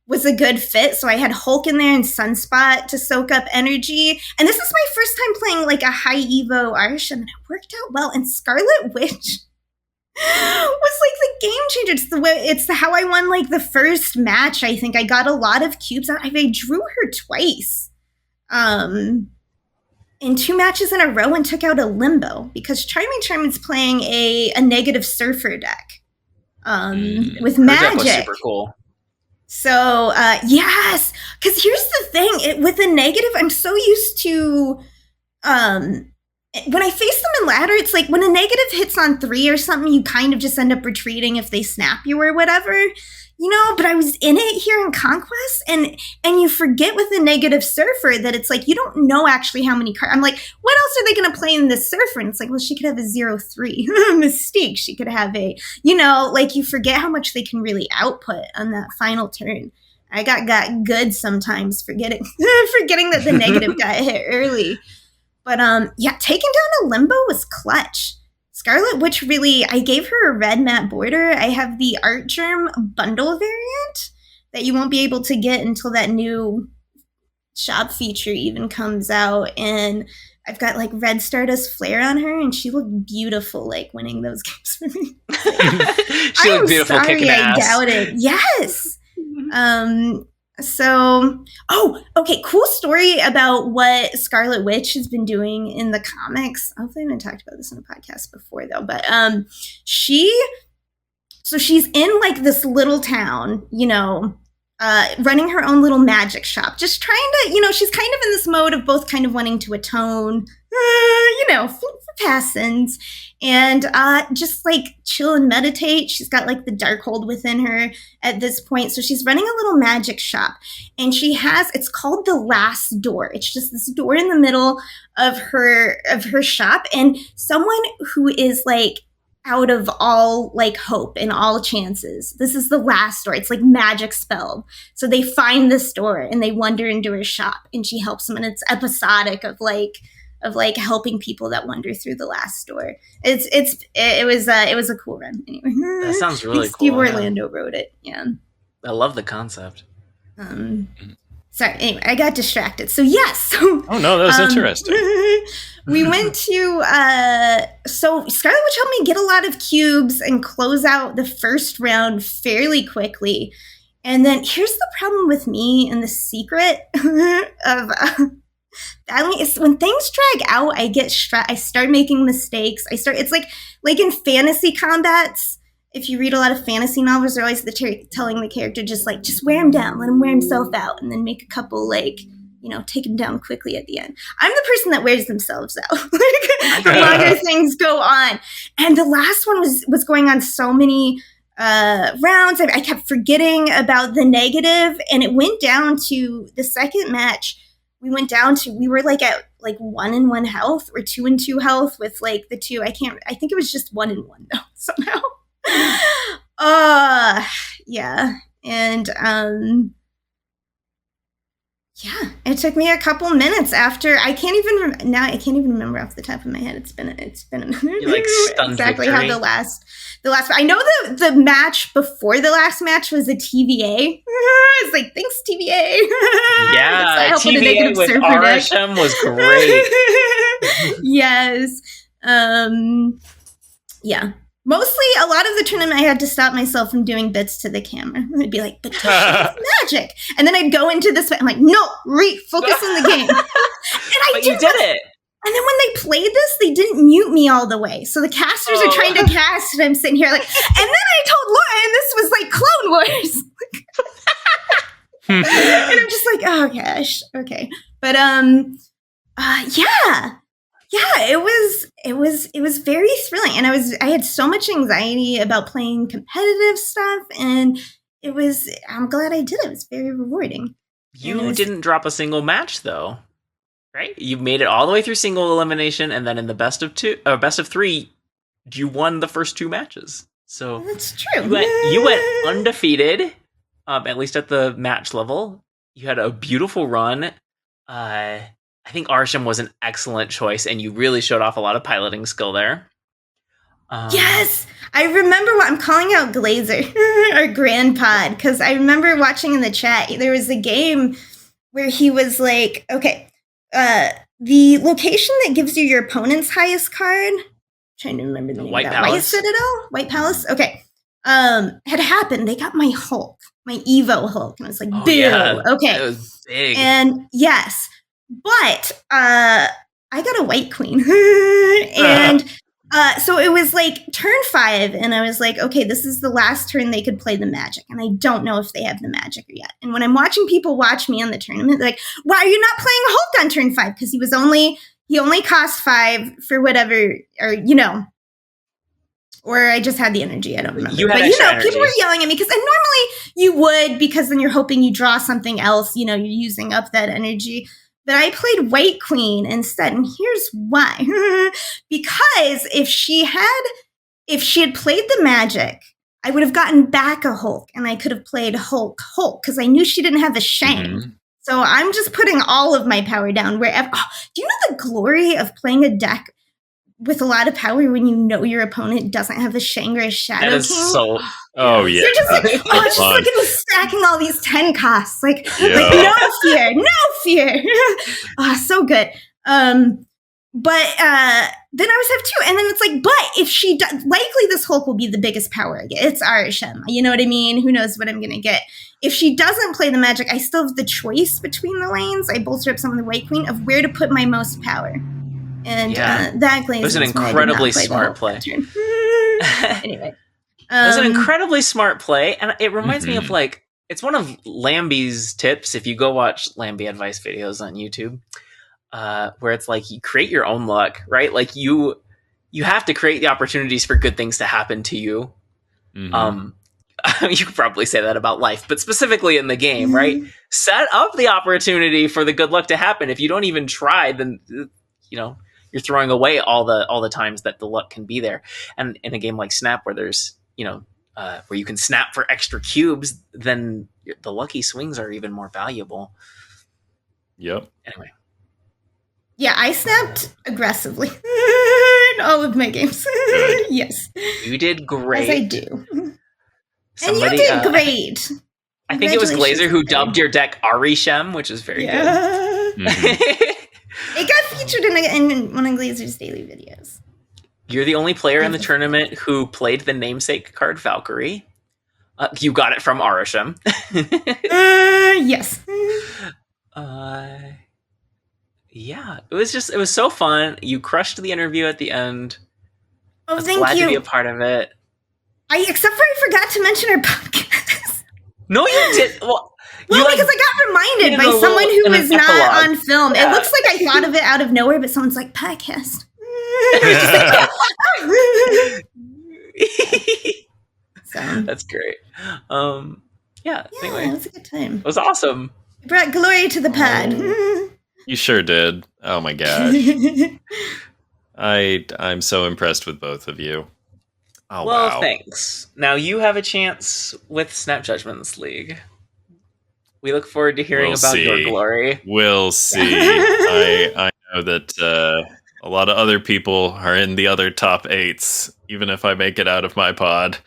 was a good fit. So I had Hulk in there and Sunspot to soak up energy. And this is my first time playing like a high Evo Arsham, and it worked out well. And Scarlet Witch was like the game changer. It's how I won like the first match. I think I got a lot of cubes. I drew her twice. In 2 matches in a row, and took out a Limbo because Charming Charmin's playing a negative Surfer deck with magic. That was super cool. So yes, because here's the thing: with a negative, I'm so used to when I face them in ladder. It's like when a negative hits on 3 or something, you kind of just end up retreating if they snap you or whatever. But I was in it here in Conquest, and you forget with a negative Surfer that it's like, you don't know actually how many cards. I'm like, what else are they going to play in this Surfer? And it's like, well, she could have a 0-3 Mystique. She could have a, like you forget how much they can really output on that final turn. I got good sometimes forgetting that the negative got hit early. But taking down a limbo was clutch. Scarlet Witch really, I gave her a red matte border. I have the Art Germ bundle variant that you won't be able to get until that new shop feature even comes out. And I've got like red Stardust flare on her, and she looked beautiful, like winning those games for me. She looked beautiful kicking ass. I doubted. Yes. Cool story about what Scarlet Witch has been doing in the comics. Hopefully I haven't talked about this in a podcast before though, but she's in like this little town, running her own little magic shop, just trying to, she's kind of in this mode of both kind of wanting to atone, for past sins, and just like chill and meditate. She's got like the dark hold within her at this point. So she's running a little magic shop, and it's called the Last Door. It's just this door in the middle of her shop, and someone who is like out of all like hope and all chances. This is the last door. It's like magic spelled. So they find this door and they wander into her shop, and she helps them. And it's episodic of helping people that wander through the last door. It was a cool run. Anyway, that sounds really cool. Steve Orlando wrote it. Yeah, I love the concept. Sorry. Anyway, I got distracted. So yes. Oh no, that was interesting. We went to so Scarlet Witch helped me get a lot of cubes and close out the first round fairly quickly. And then here's the problem with me and the secret of battling is when things drag out, I get I start making mistakes. It's like in fantasy combats. If you read a lot of fantasy novels, they're always telling the character just wear him down, let him wear himself out, and then make a couple take him down quickly at the end. I'm the person that wears themselves out the longer things go on. And the last one was going on so many rounds. I kept forgetting about the negative, and it went down to the second match. We were like at like 1 and 1 health or 2 and 2 health with like the two. I think it was just 1 and 1 though somehow. Yeah. And it took me a couple minutes after. I can't even remember off the top of my head. It's been you like stunned exactly victory. how the last I know the match before the last match was a TVA. It's like, thanks TVA. Yeah, TVA with Arsham was great. Yes. Yeah. Mostly, a lot of the tournament, I had to stop myself from doing bits to the camera. I'd be like, but it's magic. And then I'd go into this, I'm like, no, focus on the game. But you did it. And then when they played this, they didn't mute me all the way. So the casters are trying to cast, and I'm sitting here like, and then I told Lauren this was like Clone Wars. And I'm just like, oh gosh, okay. But it was very thrilling, and I had so much anxiety about playing competitive stuff, and I'm glad I did it. It was very rewarding. You didn't drop a single match though, right? You made it all the way through single elimination, and then in the best of 3, you won the first 2 matches. So that's true. You went undefeated, at least at the match level. You had a beautiful run. I think Arsham was an excellent choice, and you really showed off a lot of piloting skill there. Yes! I remember I'm calling out Glazer, or Grandpod, because I remember watching in the chat, there was a game where he was like, okay, the location that gives you your opponent's highest card, I'm trying to remember the name White of that. Palace? White Palace? Okay. Had happened. They got my Hulk, my Evo Hulk, and I was like, boo! Yeah, okay. it was big. And yes. But I got a White Queen. And so it was like turn 5, and I was like, okay, this is the last turn they could play the magic, and I don't know if they have the magic yet. And when I'm watching people watch me on the tournament, they're like, why are you not playing Hulk on turn 5? Because he only cost 5 for whatever, or or I just had the energy. I don't remember. But people were yelling at me, because normally you would, because then you're hoping you draw something else, you're using up that energy. But I played White Queen instead, and here's why. Because if she had played the magic, I would have gotten back a Hulk, and I could have played Hulk because I knew she didn't have a Shang. Mhm. So I'm just putting all of my power down wherever. Oh, do you know the glory of playing a deck with a lot of power when you know your opponent doesn't have a Shang or a Shadow That is King? so. Oh yeah. You're just like, oh, just Fun. look at me stacking all these 10 costs. Like Yeah. no fear. Oh, so good. But then I was have two, and then it's like, but if she likely this Hulk will be the biggest power I get. It's Arishem. You know what I mean? Who knows what I'm gonna get? If she doesn't play the magic, I still have the choice between the lanes. I bolster up some of the White Queen of where to put my most power. And that Glaze It was an is why I did incredibly not play the smart Hulk play. that turn. Anyway. It was an incredibly smart play, and it reminds me of Mhm. like, it's one of Lambie's tips. If you go watch Lambie advice videos on YouTube, where it's like you create your own luck, right? Like you have to create the opportunities for good things to happen to you. Mhm. You could probably say that about life, but specifically in the game, right? Set up the opportunity for the good luck to happen. If you don't even try, then you're throwing away all the times that the luck can be there. And in a game like Snap, where there's where you can snap for extra cubes, then the lucky swings are even more valuable. Yep. Anyway. Yeah, I snapped aggressively in all of my games. Yes. You did great. As I do. Somebody, and you did great. I think it was Glazer who Congratulations, dubbed your deck Arishem, which is very good. Mhm. It got featured in one of Glazer's daily videos. You're the only player in the tournament who played the namesake card Valkyrie. You got it from Arishem. Yes. Yeah, it was so fun. You crushed the interview at the end. Oh, I was thank glad you. to be a part of it. Except for I forgot to mention our podcast. No, you did. Well, because I got reminded by someone who was not on film. Yeah. It looks like I thought of it out of nowhere, but someone's like, podcast. So that's great. Yeah, anyway. It was a good time. It was awesome. It brought glory to the pod. You sure did. Oh my gosh. I'm so impressed with both of you. Oh, well, wow. Thanks. Now you have a chance with Snap Judgments League. We look forward to hearing about your glory. We'll see. I know that a lot of other people are in the other top 8s, even if I make it out of my pod.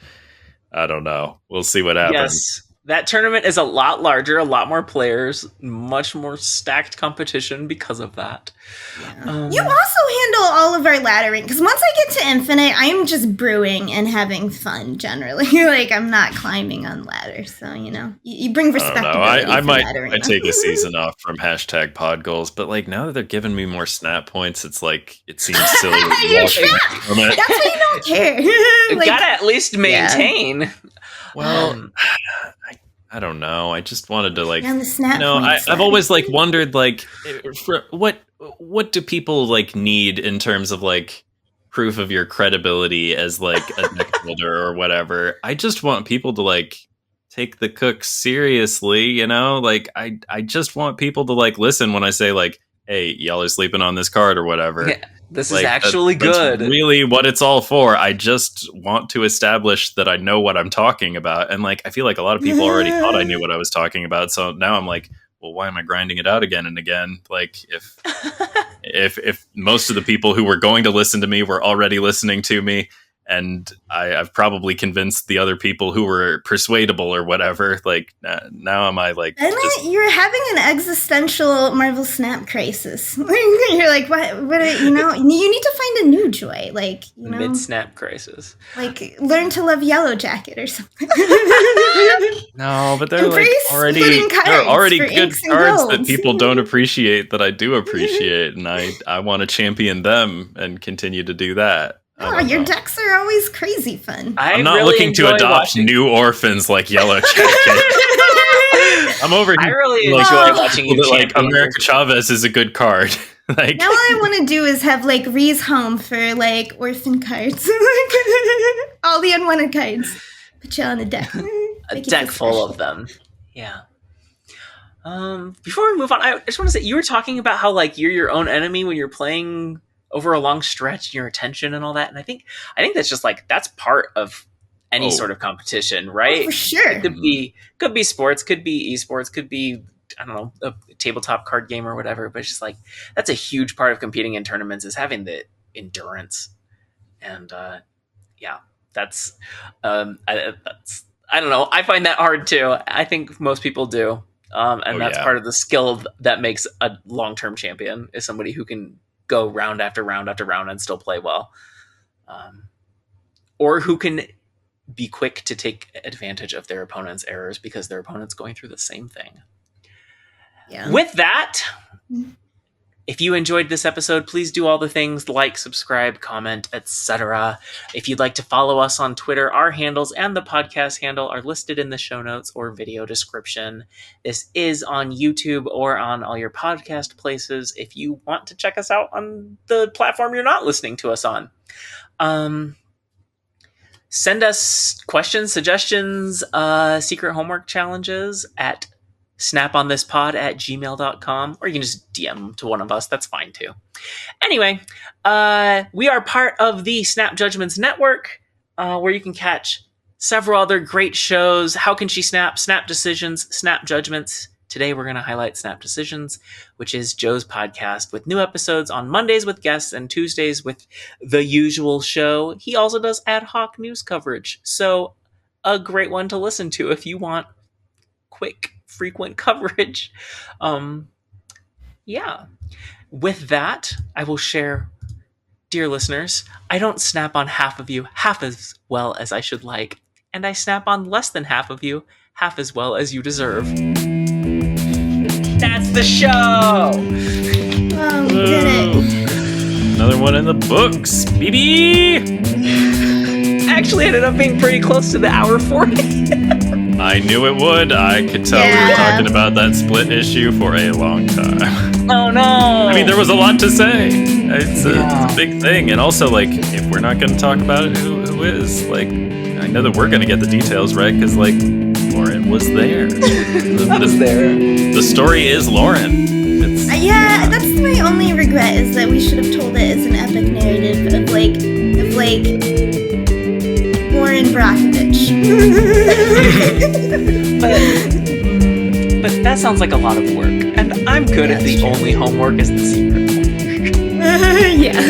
I don't know. We'll see what happens. Yes. That tournament is a lot larger, a lot more players, much more stacked competition because of that. Yeah. You also handle all of our laddering, because once I get to Infinite, I'm just brewing and having fun generally. Like, I'm not climbing on ladders, so, you bring respectability. I might take a season off from #pod goals, but like now that they're giving me more snap points, it's like it seems silly. That's why you don't care. You gotta at least maintain. Yeah. Well, I don't know. I just wanted to like, the snap I've always like wondered like, what do people like need in terms of like proof of your credibility as like a deck builder or whatever? I just want people to like take the cook seriously, Like I just want people to like listen when I say like, hey, y'all are sleeping on this card or whatever. Yeah. This is actually good. That's really what it's all for. I just want to establish that I know what I'm talking about. And like, I feel like a lot of people already thought I knew what I was talking about. So now I'm like, well, why am I grinding it out again and again? Like if most of the people who were going to listen to me were already listening to me, and I've probably convinced the other people who were persuadable or whatever. Like now am I like? You're having an existential Marvel Snap crisis. You're like, what? You need to find a new joy, like mid Snap crisis. Like learn to love Yellow Jacket or something. No, but they're like already good cards that people don't appreciate that I do appreciate, and I want to champion them and continue to do that. Oh, your decks are always crazy fun. I'm not really looking to adopt new orphans like Yellow Jacket. I'm over here. I really enjoy watching you like America Chavez is a good card. Like, now all I want to do is have like Ree's Home for like orphan cards. All the unwanted cards. Put you on a deck. A deck full of them. Yeah. Before we move on, I just want to say, you were talking about how like you're your own enemy when you're playing over a long stretch, your attention and all that. And I think that's just like, that's part of any sort of competition, right? For sure. It could be sports, could be esports, could be, I don't know, a tabletop card game or whatever. But it's just like, that's a huge part of competing in tournaments, is having the endurance. And that's I don't know. I find that hard too. I think most people do. And that's part of the skill that makes a long-term champion, is somebody who can go round after round after round and still play well. Or who can be quick to take advantage of their opponent's errors because their opponent's going through the same thing. Yeah. With that, if you enjoyed this episode, please do all the things: like, subscribe, comment, etc. If you'd like to follow us on Twitter, our handles and the podcast handle are listed in the show notes or video description. This is on YouTube or on all your podcast places if you want to check us out on the platform you're not listening to us on. Send us questions, suggestions, secret homework challenges at SnapOnThisPod@gmail.com, or you can just DM to one of us. That's fine too. Anyway, we are part of the Snap Judgments Network, where you can catch several other great shows. How Can She Snap? Snap Decisions, Snap Judgments. Today we're going to highlight Snap Decisions, which is Joe's podcast, with new episodes on Mondays with guests and Tuesdays with the usual show. He also does ad hoc news coverage, so a great one to listen to if you want quick, frequent coverage. With that, I will share, dear listeners, I don't snap on half of you half as well as I should like, and I snap on less than half of you half as well as you deserve. That's the show! Oh, we did it. Another one in the books, baby! Actually ended up being pretty close to the hour 40. I knew it would. I could tell we were talking about that split issue for a long time. Oh no! I mean, there was a lot to say. It's a big thing. And also, like, if we're not going to talk about it, who is? Like, I know that we're going to get the details right, because, like, Lauren was there. The story is Lauren. That's my only regret, is that we should have told it as an epic narrative of Lauren Brockovitch. but that sounds like a lot of work, and I'm good if the only homework is the secret homework. Yeah.